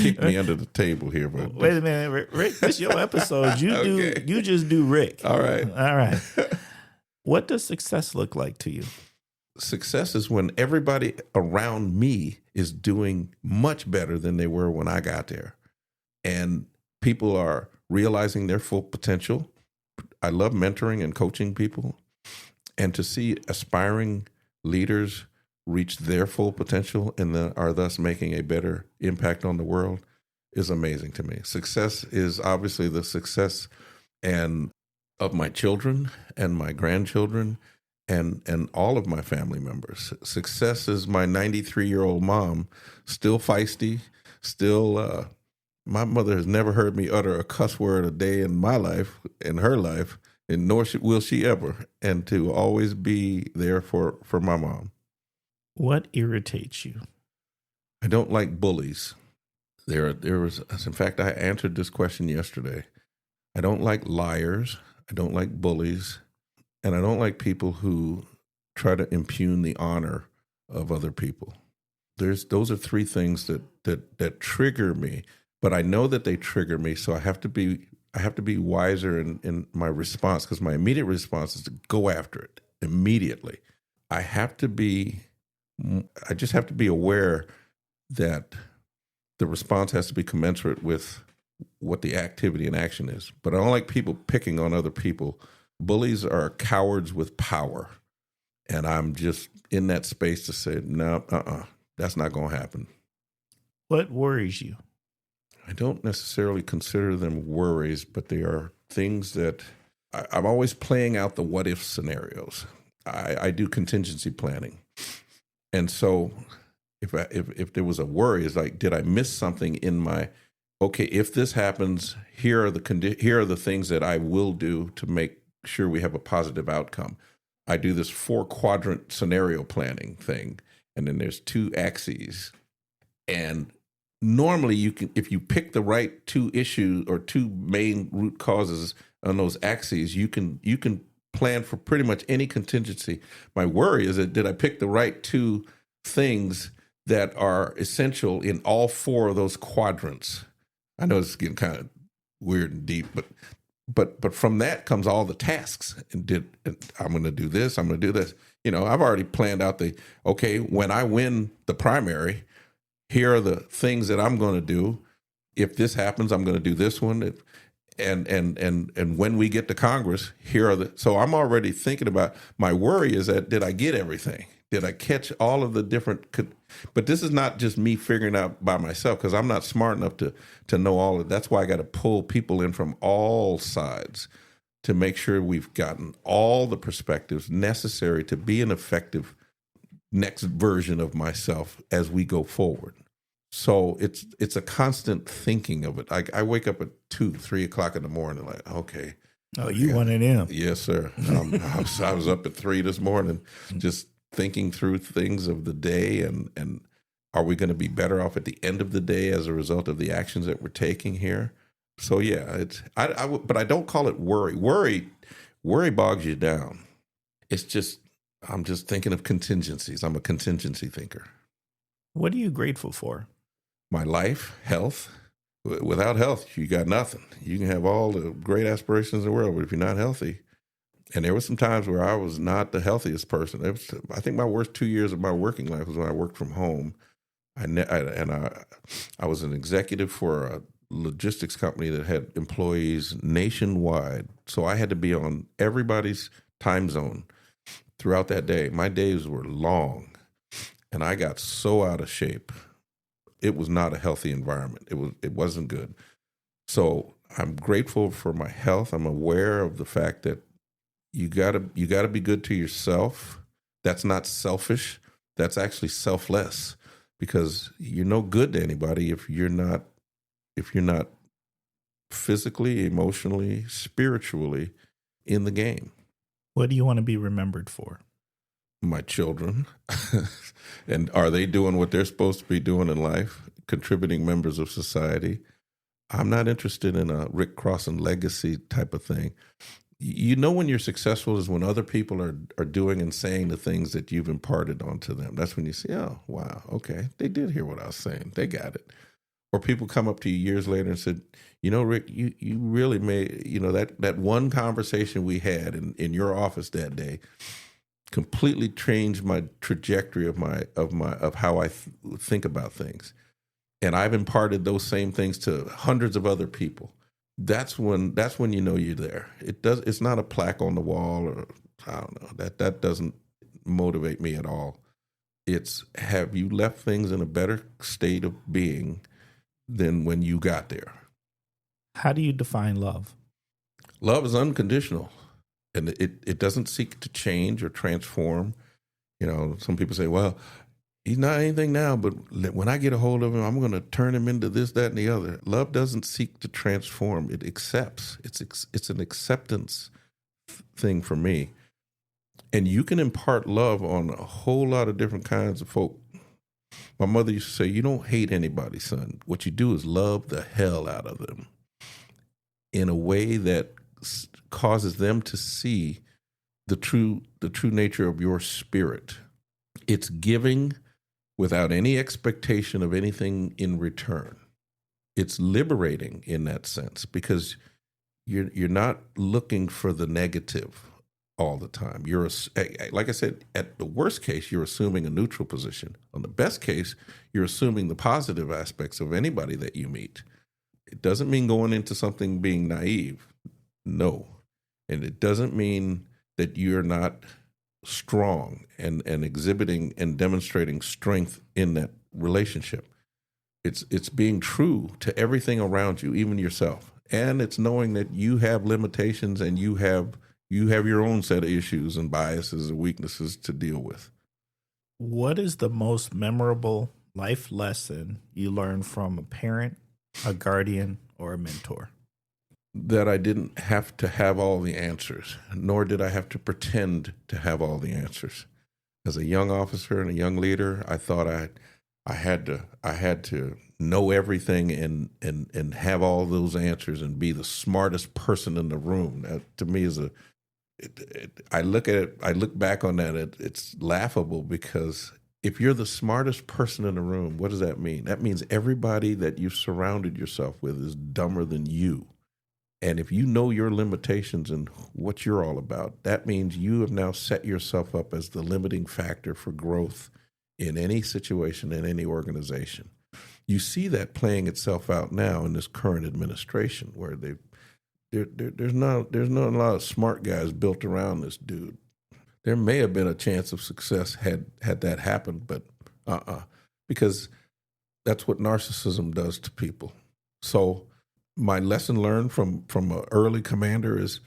kick me under the table here. But wait a minute, Rick. This is your episode. You just do Rick. All right. What does success look like to you? Success is when everybody around me is doing much better than they were when I got there, and people are realizing their full potential. I love mentoring and coaching people, and to see aspiring leaders reach their full potential and are thus making a better impact on the world is amazing to me. Success is obviously the success and of my children and my grandchildren and all of my family members. Success is my 93-year-old mom, still feisty, still my mother has never heard me utter a cuss word a day in my life, in her life, and nor will she ever, and to always be there for my mom. What irritates you? I don't like bullies. In fact, I answered this question yesterday. I don't like liars. I don't like bullies. And I don't like people who try to impugn the honor of other people. Those are three things that trigger me, but I know that they trigger me. So I have to be wiser in my response, because my immediate response is to go after it immediately. I just have to be aware that the response has to be commensurate with what the activity and action is. But I don't like people picking on other people. Bullies are cowards with power. And I'm just in that space to say, no, that's not going to happen. What worries you? I don't necessarily consider them worries, but they are things that I'm always playing out the what if scenarios. I do contingency planning. And so if there was a worry, it's like, did I miss something in my, okay, if this happens, here are the things that I will do to make sure we have a positive outcome. I do this 4-quadrant scenario planning thing, and then there's 2 axes. And normally you can, if you pick the right 2 issues or 2 main root causes on those axes, you can plan for pretty much any contingency. My worry is that did I pick the right 2 things that are essential in all 4 of those quadrants? I know it's getting kind of weird and deep, but from that comes all the tasks. And I'm going to do this, I'm going to do this. I've already planned out when I win the primary, here are the things that I'm going to do. If this happens, I'm going to do this one. And when we get to Congress, so I'm already thinking about, my worry is that did I get everything? Did I catch all of the different, but this is not just me figuring out by myself, because I'm not smart enough to know all of it. That's why I got to pull people in from all sides to make sure we've gotten all the perspectives necessary to be an effective next version of myself as we go forward. So it's a constant thinking of it. I wake up at 2, 3 o'clock in the morning, like, okay. Oh, you one of them. Yes, sir. I was up at 3 this morning, just thinking through things of the day, and are we going to be better off at the end of the day as a result of the actions that we're taking here? So yeah, but I don't call it worry. Worry bogs you down. I'm just thinking of contingencies. I'm a contingency thinker. What are you grateful for? My life, health. Without health, you got nothing. You can have all the great aspirations in the world, but if you're not healthy, and there were some times where I was not the healthiest person. I think my worst 2 years of my working life was when I worked from home. I was an executive for a logistics company that had employees nationwide. So I had to be on everybody's time zone throughout that day. My days were long, and I got so out of shape. It was not a healthy environment. It wasn't good. So I'm grateful for my health. I'm aware of the fact that you gotta be good to yourself. That's not selfish. that's actually selfless, because you're no good to anybody if you're not physically, emotionally, spiritually in the game. What do you want to be remembered for? My children. And are they doing what they're supposed to be doing in life, contributing members of society? I'm not interested in a Rick Crosson legacy type of thing. You know, when you're successful is when other people are doing and saying the things that you've imparted onto them. That's when you say, oh, wow, okay, they did hear what I was saying. They got it. Or people come up to you years later and said, you know, Rick, you really made, you know, that one conversation we had in your office that day completely changed my trajectory of how I think about things. And I've imparted those same things to hundreds of other people. That's when you know you're there. It's not a plaque on the wall, or I don't know, that doesn't motivate me at all. It's, have you left things in a better state of being than when you got there? How do you define love? Love is unconditional, and it doesn't seek to change or transform. You know, some people say, well, he's not anything now, but when I get a hold of him, I'm going to turn him into this, that, and the other. Love doesn't seek to transform. It accepts. It's an acceptance thing for me. And you can impart love on a whole lot of different kinds of folk. My mother used to say, you don't hate anybody, son. What you do is love the hell out of them in a way that causes them to see the true nature of your spirit. It's giving without any expectation of anything in return. It's liberating in that sense, because you're not looking for the negative all the time. You're, like I said, at the worst case, you're assuming a neutral position. On the best case, you're assuming the positive aspects of anybody that you meet. It doesn't mean going into something being naive. No. And it doesn't mean that you're not strong and exhibiting and demonstrating strength in that relationship. It's being true to everything around you, even yourself. And it's knowing that you have limitations and you have your own set of issues and biases and weaknesses to deal with. What is the most memorable life lesson you learned from a parent, a guardian, or a mentor? That I didn't have to have all the answers, nor did I have to pretend to have all the answers. As a young officer and a young leader, I thought I had to know everything and have all those answers and be the smartest person in the room. That to me is I look back on that, it's laughable, because if you're the smartest person in the room, what does that mean? That means everybody that you've surrounded yourself with is dumber than you. And if you know your limitations and what you're all about, that means you have now set yourself up as the limiting factor for growth in any situation, in any organization. You see that playing itself out now in this current administration, where there's not a lot of smart guys built around this dude. There may have been a chance of success had that happened, but because that's what narcissism does to people. So my lesson learned from an early commander is,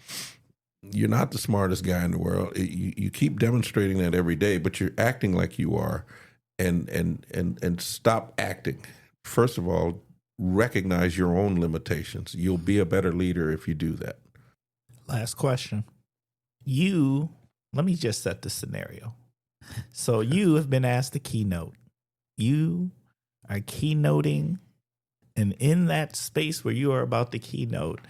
you're not the smartest guy in the world. You keep demonstrating that every day, but you're acting like you are, and stop acting. First of all, recognize your own limitations. You'll be a better leader if you do that. Last question. Let me just set the scenario. So you have been asked to keynote. You are keynoting, and in that space where you are about to keynote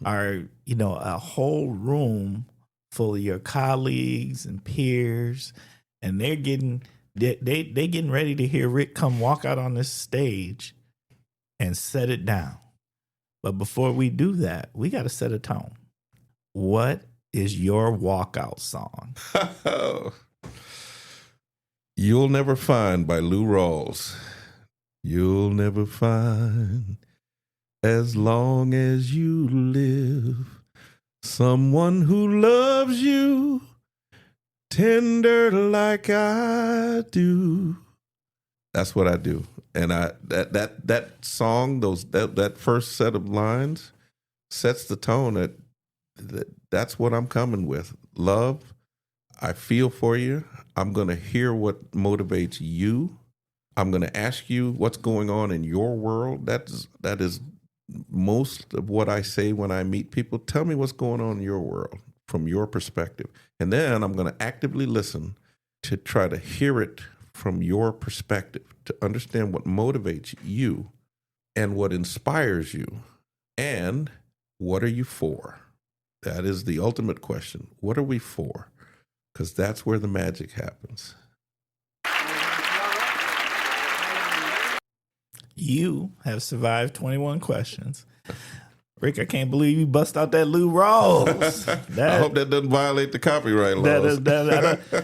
are, a whole room full of your colleagues and peers, and they're getting ready to hear Rick come walk out on this stage and set it down. But before we do that, we got to set a tone. What is your walkout song? You'll Never Find by Lou Rawls. You'll never find, as long as you live, someone who loves you tender like I do. That's what I do. And that song, that first set of lines sets the tone that's what I'm coming with. Love, I feel for you. I'm going to hear what motivates you. I'm going to ask you what's going on in your world. That is most of what I say when I meet people. Tell me what's going on in your world from your perspective. And then I'm going to actively listen to try to hear it from your perspective, to understand what motivates you and what inspires you and what are you for? That is the ultimate question. What are we for? Because that's where the magic happens. You have survived 21 questions. Rick, I can't believe you bust out that Lou Rawls. I hope that doesn't violate the copyright laws.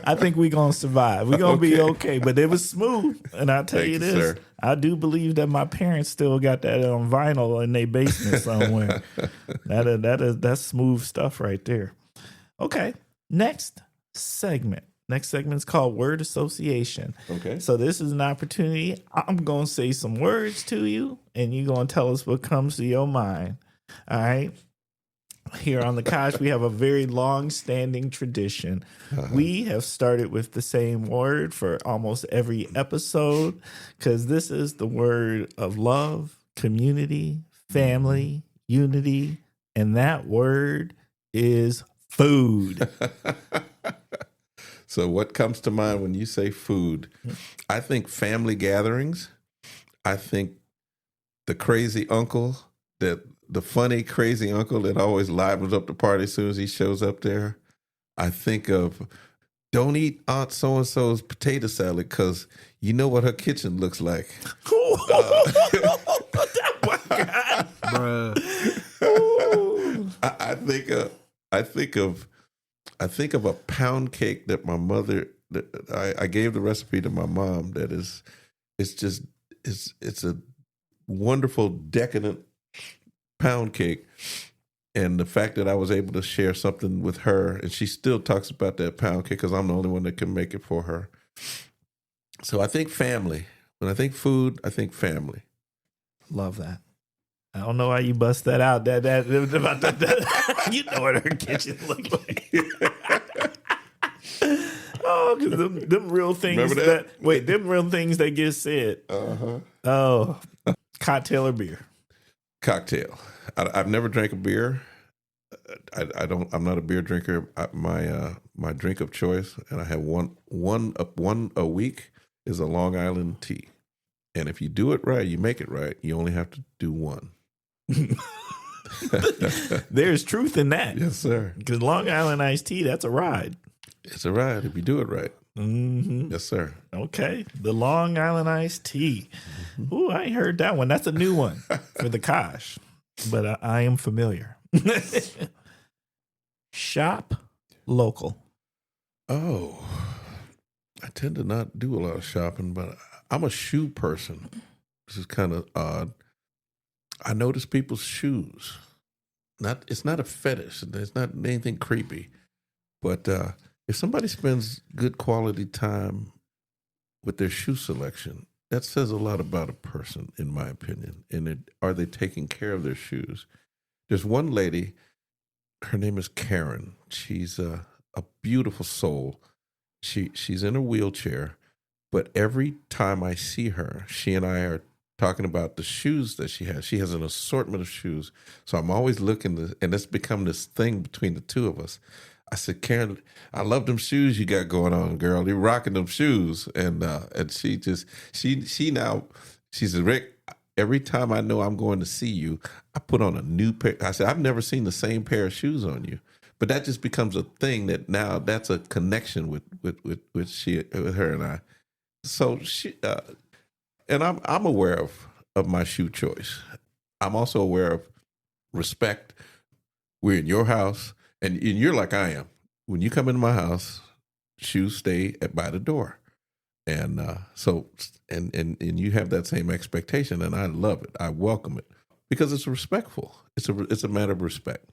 I think we're going to survive. We're going to be okay. But it was smooth. And I'll tell you this, sir. I do believe that my parents still got that on vinyl in their basement somewhere. That's smooth stuff right there. Okay, next segment. Next segment is called Word Association. Okay. So this is an opportunity. I'm going to say some words to you, and you're going to tell us what comes to your mind. All right. Here on the Kosh, we have a very long-standing tradition. We have started with the same word for almost every episode because this is the word of love, community, family, unity, and that word is food. So what comes to mind when you say food? I think family gatherings. I think the crazy uncle, the funny crazy uncle that always livens up the party as soon as he shows up there. I think of don't eat Aunt so-and-so's potato salad because you know what her kitchen looks like. I think of a pound cake that my mother. I gave the recipe to my mom. It's a wonderful decadent pound cake, and the fact that I was able to share something with her, and she still talks about that pound cake because I'm the only one that can make it for her. So I think family. When I think food, I think family. Love that. I don't know why you bust that out. That you know what her kitchen looked like. Oh, because them real things them real things that get said. Oh, cocktail or beer? Cocktail. I've never drank a beer. I'm not a beer drinker. My drink of choice, and I have one a week, is a Long Island tea. And if you do it right, you make it right. You only have to do one. There's truth in that. Yes, sir. Because Long Island iced tea, that's a ride. It's a ride if you do it right. Mm-hmm. Yes, sir. Okay. The Long Island iced tea. Mm-hmm. Ooh, I ain't heard that one. That's a new one for the Kosh. But I am familiar. Shop local. Oh, I tend to not do a lot of shopping, but I'm a shoe person. This is kind of odd. I notice people's shoes. It's not a fetish. It's not anything creepy. But if somebody spends good quality time with their shoe selection, that says a lot about a person, in my opinion. And are they taking care of their shoes? There's one lady, her name is Karen. She's a beautiful soul. She's in a wheelchair, but every time I see her, she and I are talking about the shoes that she has. She has an assortment of shoes. So I'm always looking, and it's become this thing between the two of us. I said, Karen, I love them shoes you got going on, girl. You're rocking them shoes. And she said, Rick, every time I know I'm going to see you, I put on a new pair. I said, I've never seen the same pair of shoes on you. But that just becomes a thing that now that's a connection with her and I. So she, and I'm aware of my shoe choice. I'm also aware of respect. We're in your house. And you're like I am. When you come into my house, shoes stay by the door, and and you have that same expectation, and I love it. I welcome it because it's respectful. It's a matter of respect.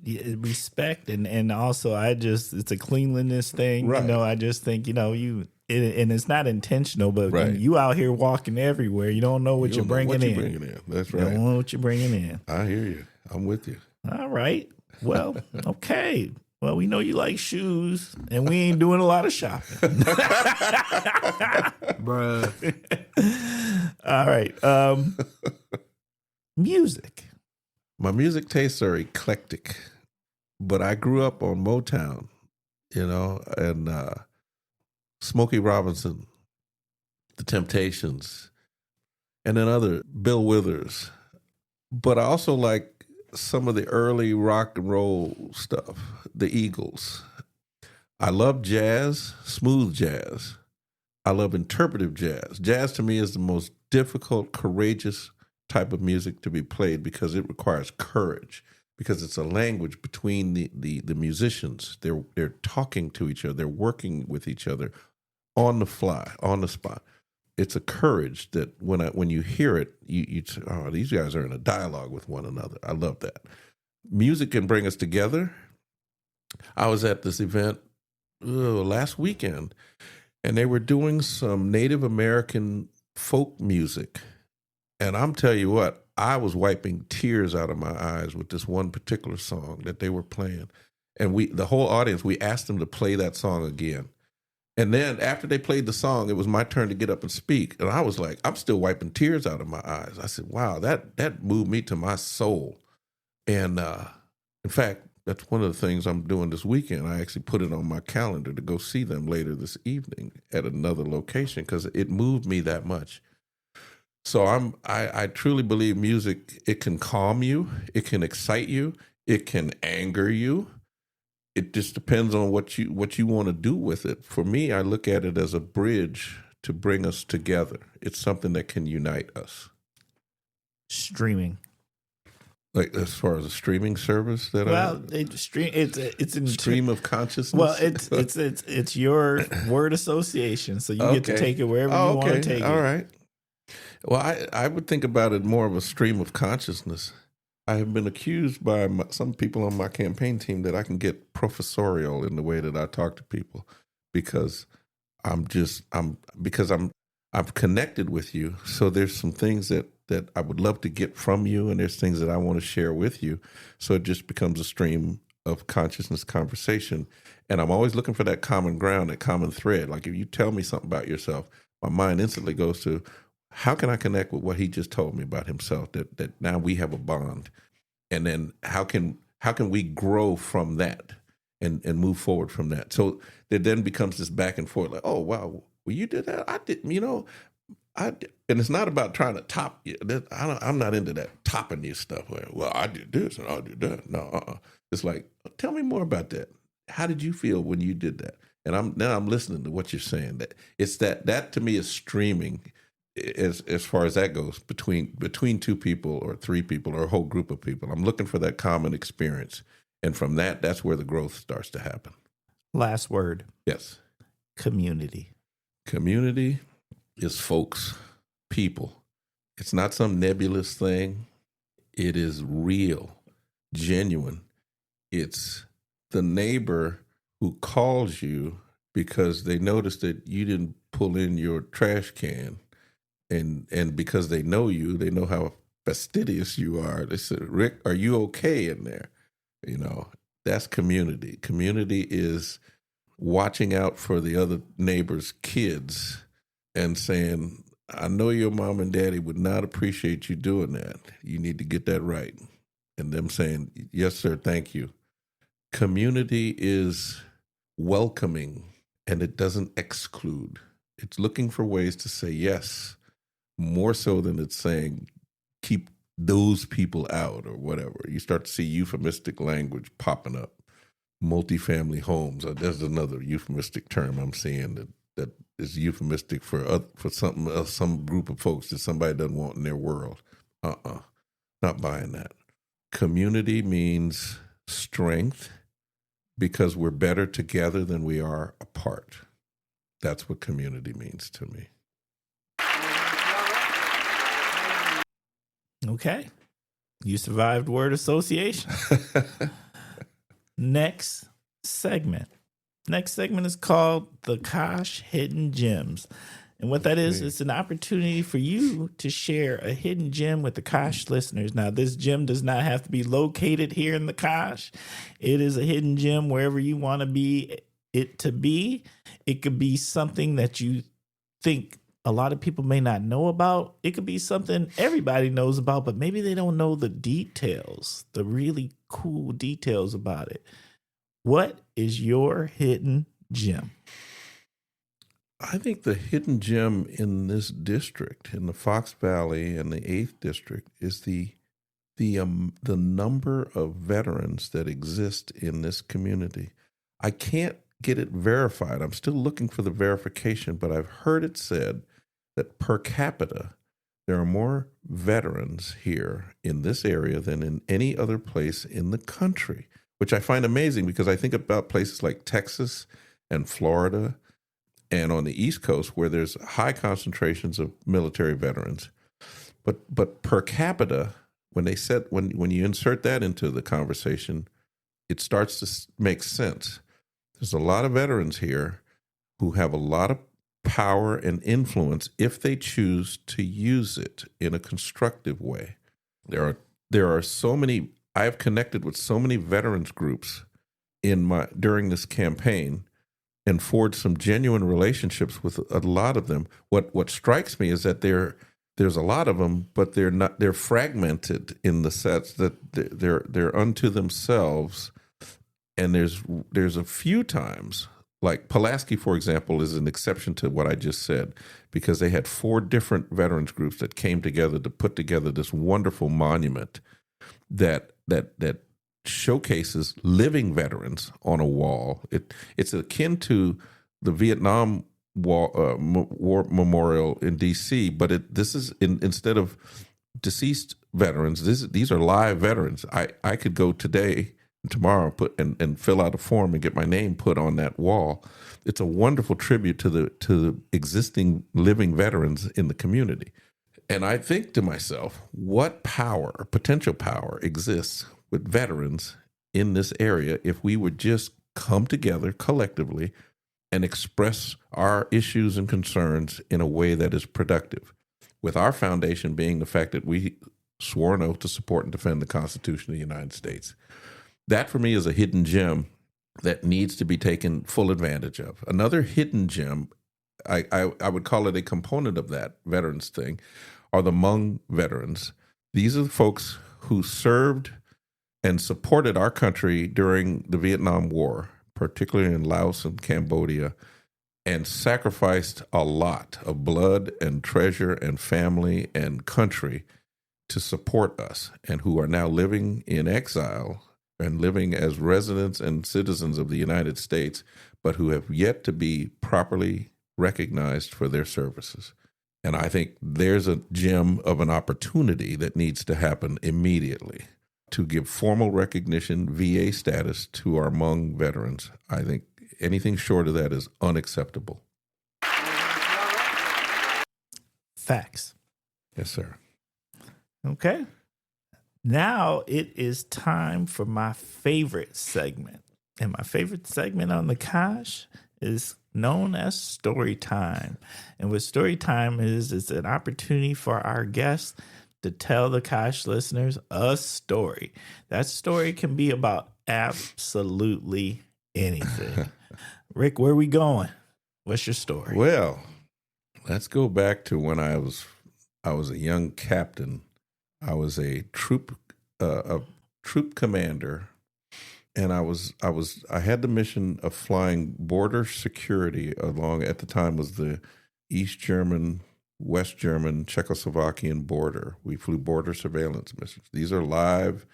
Respect and also it's a cleanliness thing. Right. I just think and it's not intentional, but right. You out here walking everywhere. You don't know what you're bringing in. That's right. You don't know what you're bringing in. I hear you. I'm with you. All right. Well, okay. Well, we know you like shoes, and we ain't doing a lot of shopping. Bruh. All right. Music. My music tastes are eclectic, but I grew up on Motown, and Smokey Robinson, The Temptations, and then other Bill Withers. But I also like some of the early rock and roll stuff, the Eagles. I love jazz, smooth jazz. I love interpretive jazz. Jazz to me is the most difficult, courageous type of music to be played because it requires courage, because it's a language between the musicians. They're talking to each other. They're working with each other on the fly, on the spot. It's a courage that when you hear it, you say, oh, these guys are in a dialogue with one another. I love that. Music can bring us together. I was at this event last weekend, and they were doing some Native American folk music. And I'm telling you what, I was wiping tears out of my eyes with this one particular song that they were playing. And the whole audience, we asked them to play that song again. And then after they played the song, it was my turn to get up and speak. And I was like, I'm still wiping tears out of my eyes. I said, wow, that moved me to my soul. And in fact, that's one of the things I'm doing this weekend. I actually put it on my calendar to go see them later this evening at another location because it moved me that much. So I truly believe music, it can calm you, it can excite you, it can anger you. It just depends on what you want to do with it. For me, I look at it as a bridge to bring us together. It's something that can unite us. Streaming. Like as far as a streaming service that it's in stream of consciousness. Well, it's your word association, so you get to take it wherever you want to take it. All right. Well, I would think about it more of a stream of consciousness. I have been accused by some people on my campaign team that I can get professorial in the way that I talk to people because I'm connected with you. So there's some things that I would love to get from you, and there's things that I want to share with you. So it just becomes a stream of consciousness conversation. And I'm always looking for that common ground, that common thread. Like if you tell me something about yourself, my mind instantly goes to, how can I connect with what he just told me about himself, that now we have a bond? And then how can we grow from that and move forward from that? So there then becomes this back and forth, like, oh, wow, well, you did that? I didn't, and it's not about trying to top you. I'm not into that topping you stuff where, well, I did this and I did that. No, It's like, tell me more about that. How did you feel when you did that? And I'm listening to what you're saying. That it's that to me is streaming. As far as that goes, between two people or three people or a whole group of people, I'm looking for that common experience, and from that's where the growth starts to happen. Last word. Yes. Community. Community is folks, people. It's not some nebulous thing. It is real, genuine. It's the neighbor who calls you because they noticed that you didn't pull in your trash can. And because they know you, they know how fastidious you are. They said, Rick, are you okay in there? That's community. Community is watching out for the other neighbor's kids and saying, I know your mom and daddy would not appreciate you doing that. You need to get that right. And them saying, yes, sir, thank you. Community is welcoming, and it doesn't exclude. It's looking for ways to say yes, more so than it's saying keep those people out or whatever. You start to see euphemistic language popping up. Multifamily homes. There's another euphemistic term I'm seeing that is euphemistic for something else, some group of folks that somebody doesn't want in their world. Not buying that. Community means strength because we're better together than we are apart. That's what community means to me. Okay. You survived word association. Next segment is called The Kosh Hidden Gems. And what that is, Okay. it's an opportunity for you to share a hidden gem with the Kosh listeners. Now, this gem does not have to be located here in the Kosh. It is a hidden gem wherever you want to be it to be. It could be something that you think a lot of people may not know about. It could be something everybody knows about, but maybe they don't know the details, the really cool details about it. What is your hidden gem? I think the hidden gem in this district, in the Fox Valley and the 8th District, is the number of veterans that exist in this community. I can't get it verified. I'm still looking for the verification, but I've heard it said that per capita, there are more veterans here in this area than in any other place in the country, which I find amazing because I think about places like Texas and Florida and on the East Coast where there's high concentrations of military veterans. But per capita, when you insert that into the conversation, it starts to make sense. There's a lot of veterans here who have a lot of power and influence if they choose to use it in a constructive way. There are so many. I have connected with so many veterans groups during this campaign and forged some genuine relationships with a lot of them. What strikes me is that there's a lot of them, but they're fragmented in the sense that they're unto themselves. And there's a few times, like Pulaski, for example, is an exception to what I just said, because they had 4 different veterans groups that came together to put together this wonderful monument that showcases living veterans on a wall. It's akin to the Vietnam War Memorial in D.C., but this is instead of deceased veterans, these are live veterans. I could go today, tomorrow, and fill out a form and get my name put on that wall. It's a wonderful tribute to the existing living veterans in the community. And I think to myself, what power, potential power, exists with veterans in this area if we would just come together collectively and express our issues and concerns in a way that is productive, with our foundation being the fact that we swore an oath to support and defend the Constitution of the United States. That, for me, is a hidden gem that needs to be taken full advantage of. Another hidden gem, I would call it a component of that veterans thing, are the Hmong veterans. These are the folks who served and supported our country during the Vietnam War, particularly in Laos and Cambodia, and sacrificed a lot of blood and treasure and family and country to support us, and who are now living in exile and living as residents and citizens of the United States, but who have yet to be properly recognized for their services. And I think there's a gem of an opportunity that needs to happen immediately to give formal recognition, VA status to our Hmong veterans. I think anything short of that is unacceptable. Facts. Yes, sir. Okay. Now it is time for my favorite segment. And my favorite segment on the Kosh is known as Story Time. And what Story Time is an opportunity for our guests to tell the Kosh listeners a story. That story can be about absolutely anything. Rick, where are we going? What's your story? Well, let's go back to when I was a young captain. I was a troop commander, and I had the mission of flying border security along. At the time, was the East German, West German, Czechoslovakian border. We flew border surveillance missions. These are live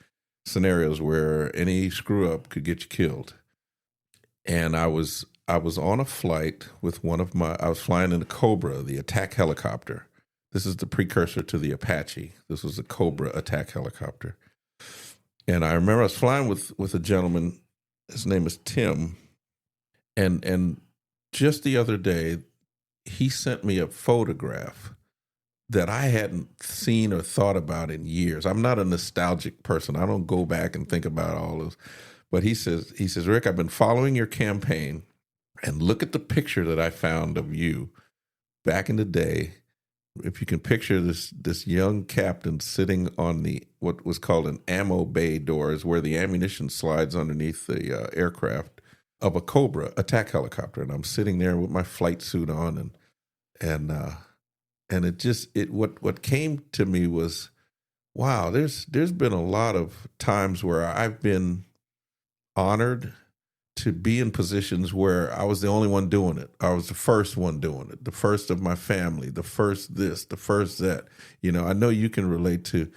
scenarios where any screw up could get you killed. And I was on a flight with I was flying in the Cobra, the attack helicopter. This is the precursor to the Apache. This was a Cobra attack helicopter. And I remember I was flying with a gentleman. His name is Tim. And just the other day, he sent me a photograph that I hadn't seen or thought about in years. I'm not a nostalgic person. I don't go back and think about all those. But he says, Rick, I've been following your campaign, and look at the picture that I found of you back in the day, if you can picture this young captain sitting on what was called an ammo bay door, is where the ammunition slides underneath the aircraft of a Cobra attack helicopter, and I'm sitting there with my flight suit on, and what came to me was, wow, there's been a lot of times where I've been honored to be in positions where I was the only one doing it. I was the first one doing it, the first of my family, the first this, the first that. I know you can relate to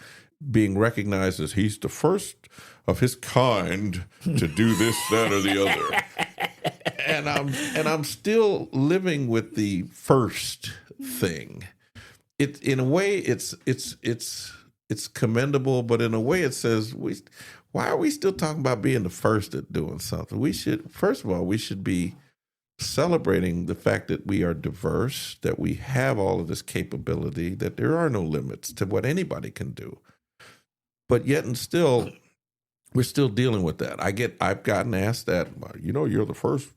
being recognized as he's the first of his kind to do this, that, or the other. And I'm still living with the first thing. In a way, it's commendable, but in a way, it says why are we still talking about being the first at doing something? First of all, we should be celebrating the fact that we are diverse, that we have all of this capability, that there are no limits to what anybody can do. But yet and still, we're still dealing with that. I've gotten asked that, you're the first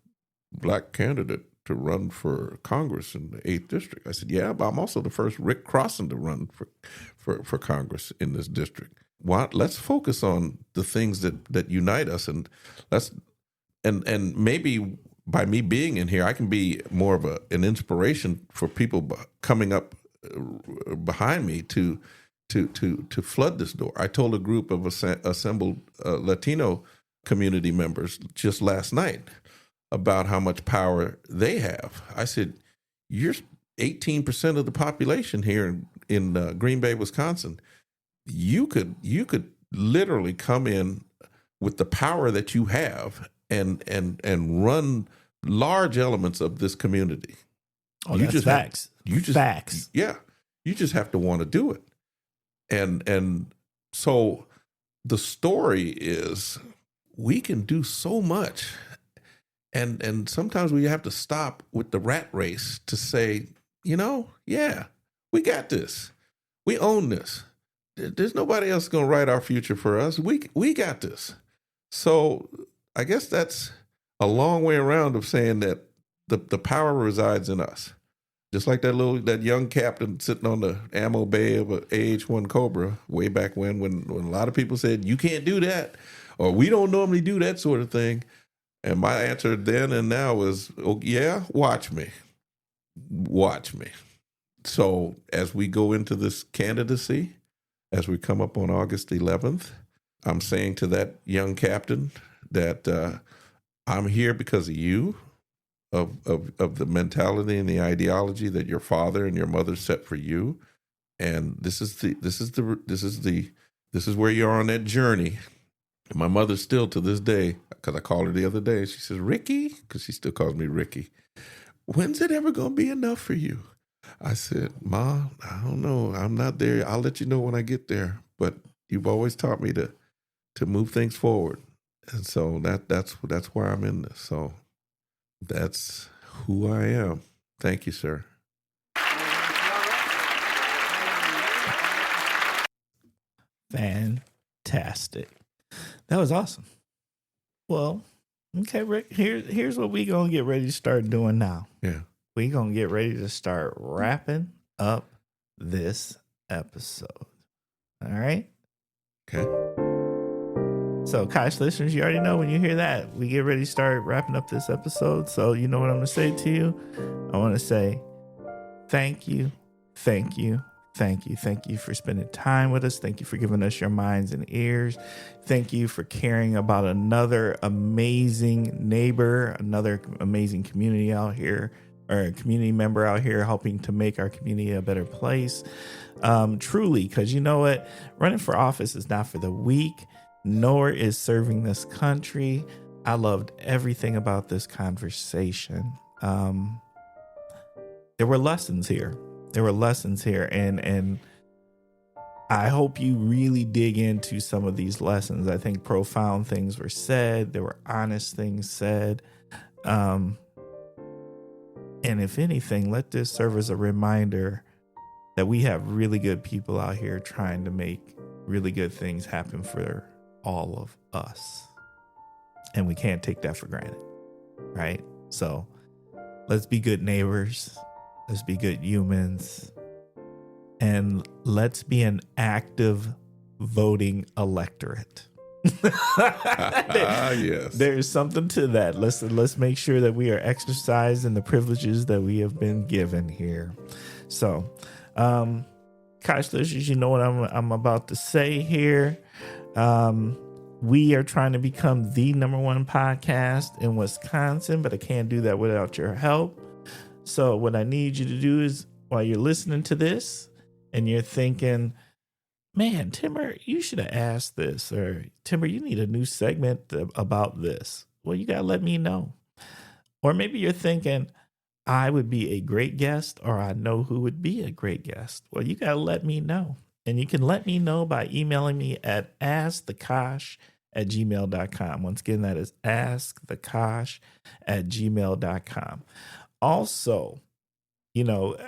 black candidate to run for Congress in the 8th District. I said, yeah, but I'm also the first Rick Crosson to run for Congress in this district. Let's focus on the things that unite us, and and maybe by me being in here, I can be more of an inspiration for people coming up behind me to flood this door. I told a group of assembled Latino community members just last night about how much power they have. I said, you're 18% of the population here in Green Bay, Wisconsin. You could literally come in with the power that you have and run large elements of this community. Oh, that's facts. Facts. Yeah. You just have to want to do it. And so the story is we can do so much. And sometimes we have to stop with the rat race to say, yeah, we got this. We own this. There's nobody else going to write our future for us. We got this. So I guess that's a long way around of saying that the power resides in us. Just like that young captain sitting on the ammo bay of an AH-1 Cobra way back when a lot of people said, you can't do that, or we don't normally do that sort of thing. And my answer then and now is, oh, yeah, watch me. Watch me. So as we go into this candidacy, as we come up on August 11th, I'm saying to that young captain that I'm here because of you, of the mentality and the ideology that your father and your mother set for you, and this is where you're on that journey. And my mother still to this day, because I called her the other day, she says, Ricky, because she still calls me Ricky, when's it ever going to be enough for you? I said, Ma, I don't know. I'm not there. I'll let you know when I get there. But you've always taught me to move things forward. And so that's why I'm in this. So that's who I am. Thank you, sir. Fantastic. That was awesome. Well, okay, Rick, here's what we going to get ready to start doing now. Yeah. We going to get ready to start wrapping up this episode. All right? Okay. So, Kosh listeners, you already know when you hear that, we get ready to start wrapping up this episode. So, you know what I'm going to say to you? I want to say thank you, thank you, thank you. Thank you for spending time with us. Thank you for giving us your minds and ears. Thank you for caring about another amazing neighbor, another amazing community out here, or a community member out here helping to make our community a better place. Truly, because you know what? Running for office is not for the weak, nor is serving this country. I loved everything about this conversation. There were lessons here. And I hope you really dig into some of these lessons. I think profound things were said. There were honest things said. And if anything, let this serve as a reminder that we have really good people out here trying to make really good things happen for all of us. And we can't take that for granted, right? So let's be good neighbors. Let's be good citizens. Let's be good humans. And let's be an active voting electorate. Yes. There's something to that. Let's make sure that we are exercising the privileges that we have been given here. So, Kosh listeners, you know what I'm about to say here. We are trying to become the #1 podcast in Wisconsin, but I can't do that without your help. So what I need you to do is, while you're listening to this and you're thinking, man, Timber, you should have asked this, or Timber, you need a new segment about this. Well, you got to let me know. Or maybe you're thinking, I would be a great guest, or I know who would be a great guest. Well, you got to let me know. And you can let me know by emailing me at askthekosh@gmail.com. Once again, that is askthekosh@gmail.com. Also,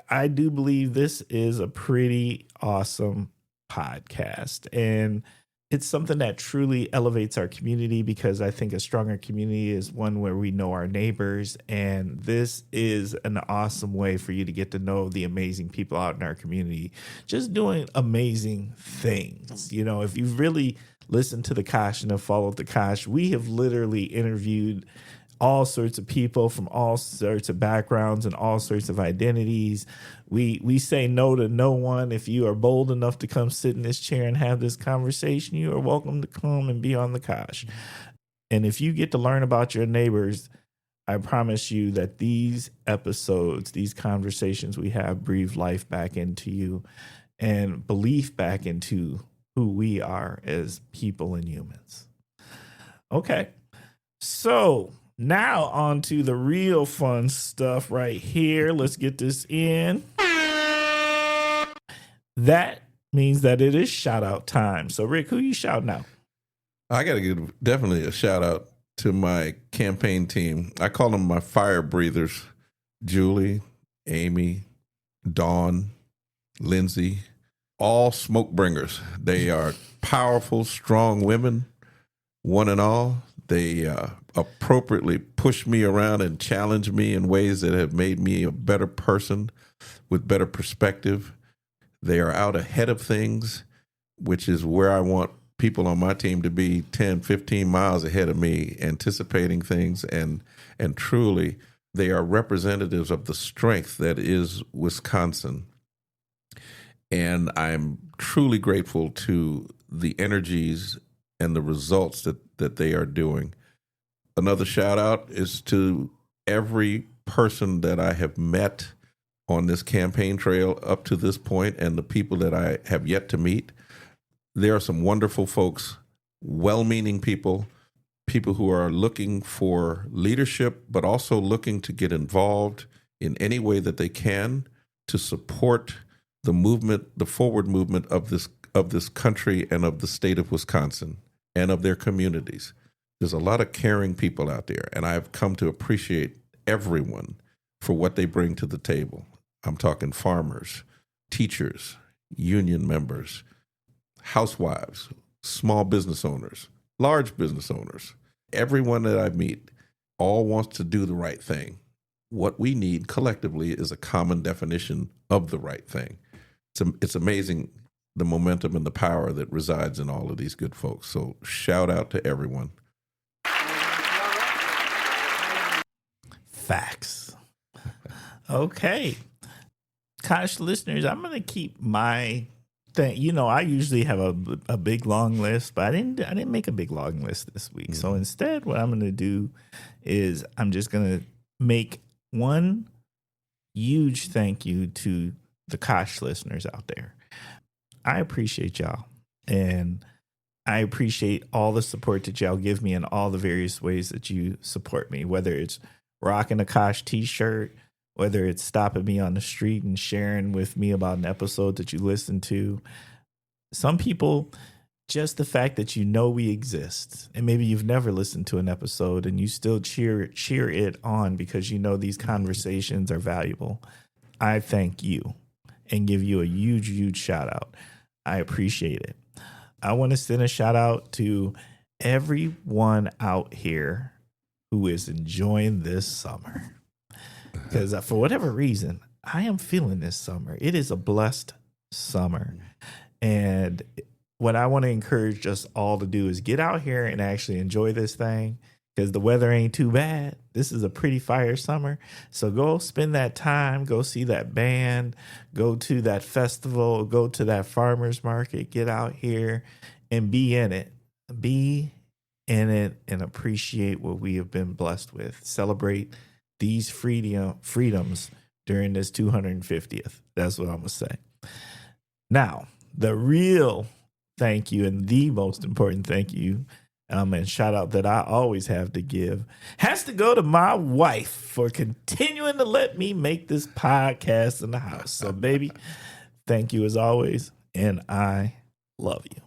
I do believe this is a pretty awesome podcast, and it's something that truly elevates our community, because I think a stronger community is one where we know our neighbors, and this is an awesome way for you to get to know the amazing people out in our community just doing amazing things. If you've really listened to the Kosh and have followed the Kosh, we have literally interviewed all sorts of people from all sorts of backgrounds and all sorts of identities. We say no to no one. If you are bold enough to come sit in this chair and have this conversation, you are welcome to come and be on the Kosh. And if you get to learn about your neighbors, I promise you that these episodes, these conversations we have, breathe life back into you and belief back into who we are as people and humans. Okay, so now on to the real fun stuff right here. Let's get this in. That means that it is shout out time. So Rick, who you shouting out? I got to give definitely a shout out to my campaign team. I call them my fire breathers: Julie, Amy, Dawn, Lindsay, all smoke bringers. They are powerful, strong women, one and all. They appropriately push me around and challenge me in ways that have made me a better person with better perspective. They are out ahead of things, which is where I want people on my team to be 10, 15 miles ahead of me, anticipating things. And truly, they are representatives of the strength that is Wisconsin. And I'm truly grateful to the energies and the results that they are doing. Another shout out is to every person that I have met on this campaign trail up to this point, and the people that I have yet to meet. There are some wonderful folks, well-meaning people who are looking for leadership, but also looking to get involved in any way that they can to support the movement, the forward movement of this country and of the state of Wisconsin and of their communities. There's a lot of caring people out there, and I've come to appreciate everyone for what they bring to the table. I'm talking farmers, teachers, union members, housewives, small business owners, large business owners. Everyone that I meet all wants to do the right thing. What we need collectively is a common definition of the right thing. It's amazing the momentum and the power that resides in all of these good folks. So shout out to everyone. Facts. Okay. Kosh listeners, I'm going to keep my thing. I usually have a big long list, but I didn't make a big long list this week. Mm-hmm. So instead, what I'm going to do is I'm just going to make one huge thank you to the Kosh listeners out there. I appreciate y'all, and I appreciate all the support that y'all give me in all the various ways that you support me, whether it's rocking a Kosh t-shirt, whether it's stopping me on the street and sharing with me about an episode that you listened to. Some people, just the fact that we exist, and maybe you've never listened to an episode and you still cheer it on because these conversations are valuable. I thank you and give you a huge, huge shout out. I appreciate it. I want to send a shout out to everyone out here who is enjoying this summer. Because for whatever reason, I am feeling this summer. It is a blessed summer. And what I want to encourage us all to do is get out here and actually enjoy this thing, because the weather ain't too bad. This is a pretty fire summer. So go spend that time, go see that band, go to that festival, go to that farmer's market, get out here and be in it. Be in it and appreciate what we have been blessed with. Celebrate these freedoms during this 250th. That's what I'm going to say. Now, the real thank you and the most important thank you and shout out that I always have to give has to go to my wife for continuing to let me make this podcast in the house. So, baby, thank you as always, and I love you.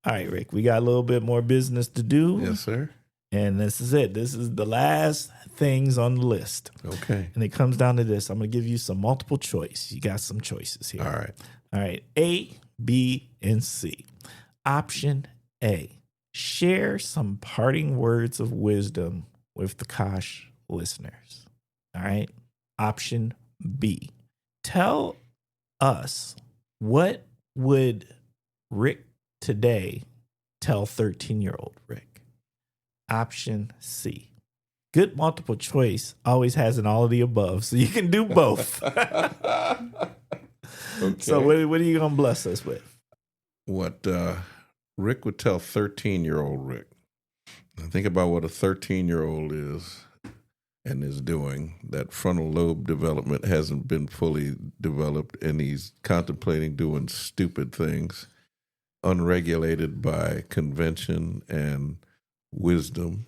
All right, Rick, we got a little bit more business to do. Yes, sir. And this is it. This is the last things on the list. Okay. And it comes down to this. I'm going to give you some multiple choice. You got some choices here. All right. A, B, and C. Option A. Share some parting words of wisdom with the Kosh listeners. All right. Option B. Tell us, what would Rick today tell 13-year-old Rick? Option C. Good multiple choice always has an all of the above, so you can do both. Okay. So what are you going to bless us with? What Rick would tell 13-year-old Rick. Think about what a 13-year-old is and is doing. That frontal lobe development hasn't been fully developed, and he's contemplating doing stupid things, unregulated by convention and wisdom.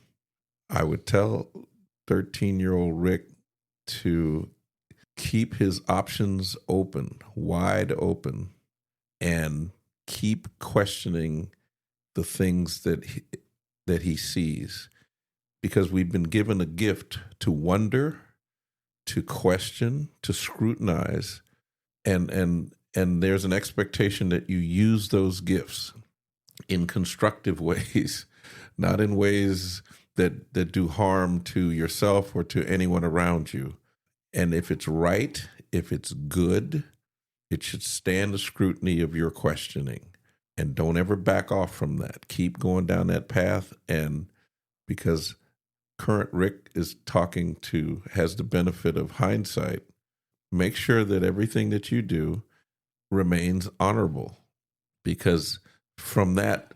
I would tell 13-year-old Rick to keep his options open, wide open, and keep questioning the things that he sees, because we've been given a gift to wonder, to question, to scrutinize, and there's an expectation that you use those gifts in constructive ways, not in ways that do harm to yourself or to anyone around you. And if it's right, if it's good, it should stand the scrutiny of your questioning. And don't ever back off from that. Keep going down that path. And because current Rick has the benefit of hindsight, make sure that everything that you do remains honorable, because from that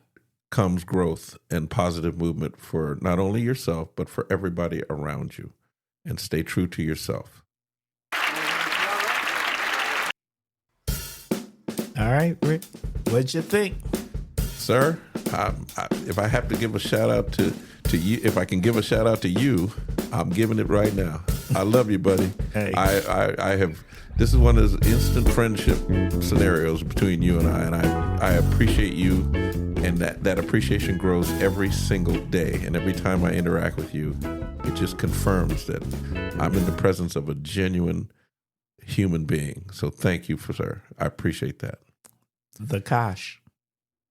comes growth and positive movement for not only yourself, but for everybody around you. And stay true to yourself. All right, Rick, what'd you think? Sir, if I have to give a shout out to you, if I can give a shout out to you, I'm giving it right now. I love you, buddy. Hey. I have, this is one of those instant friendship scenarios between you and I appreciate you, and that appreciation grows every single day. And every time I interact with you, it just confirms that I'm in the presence of a genuine human being. So thank you, sir. I appreciate that. The Kosh.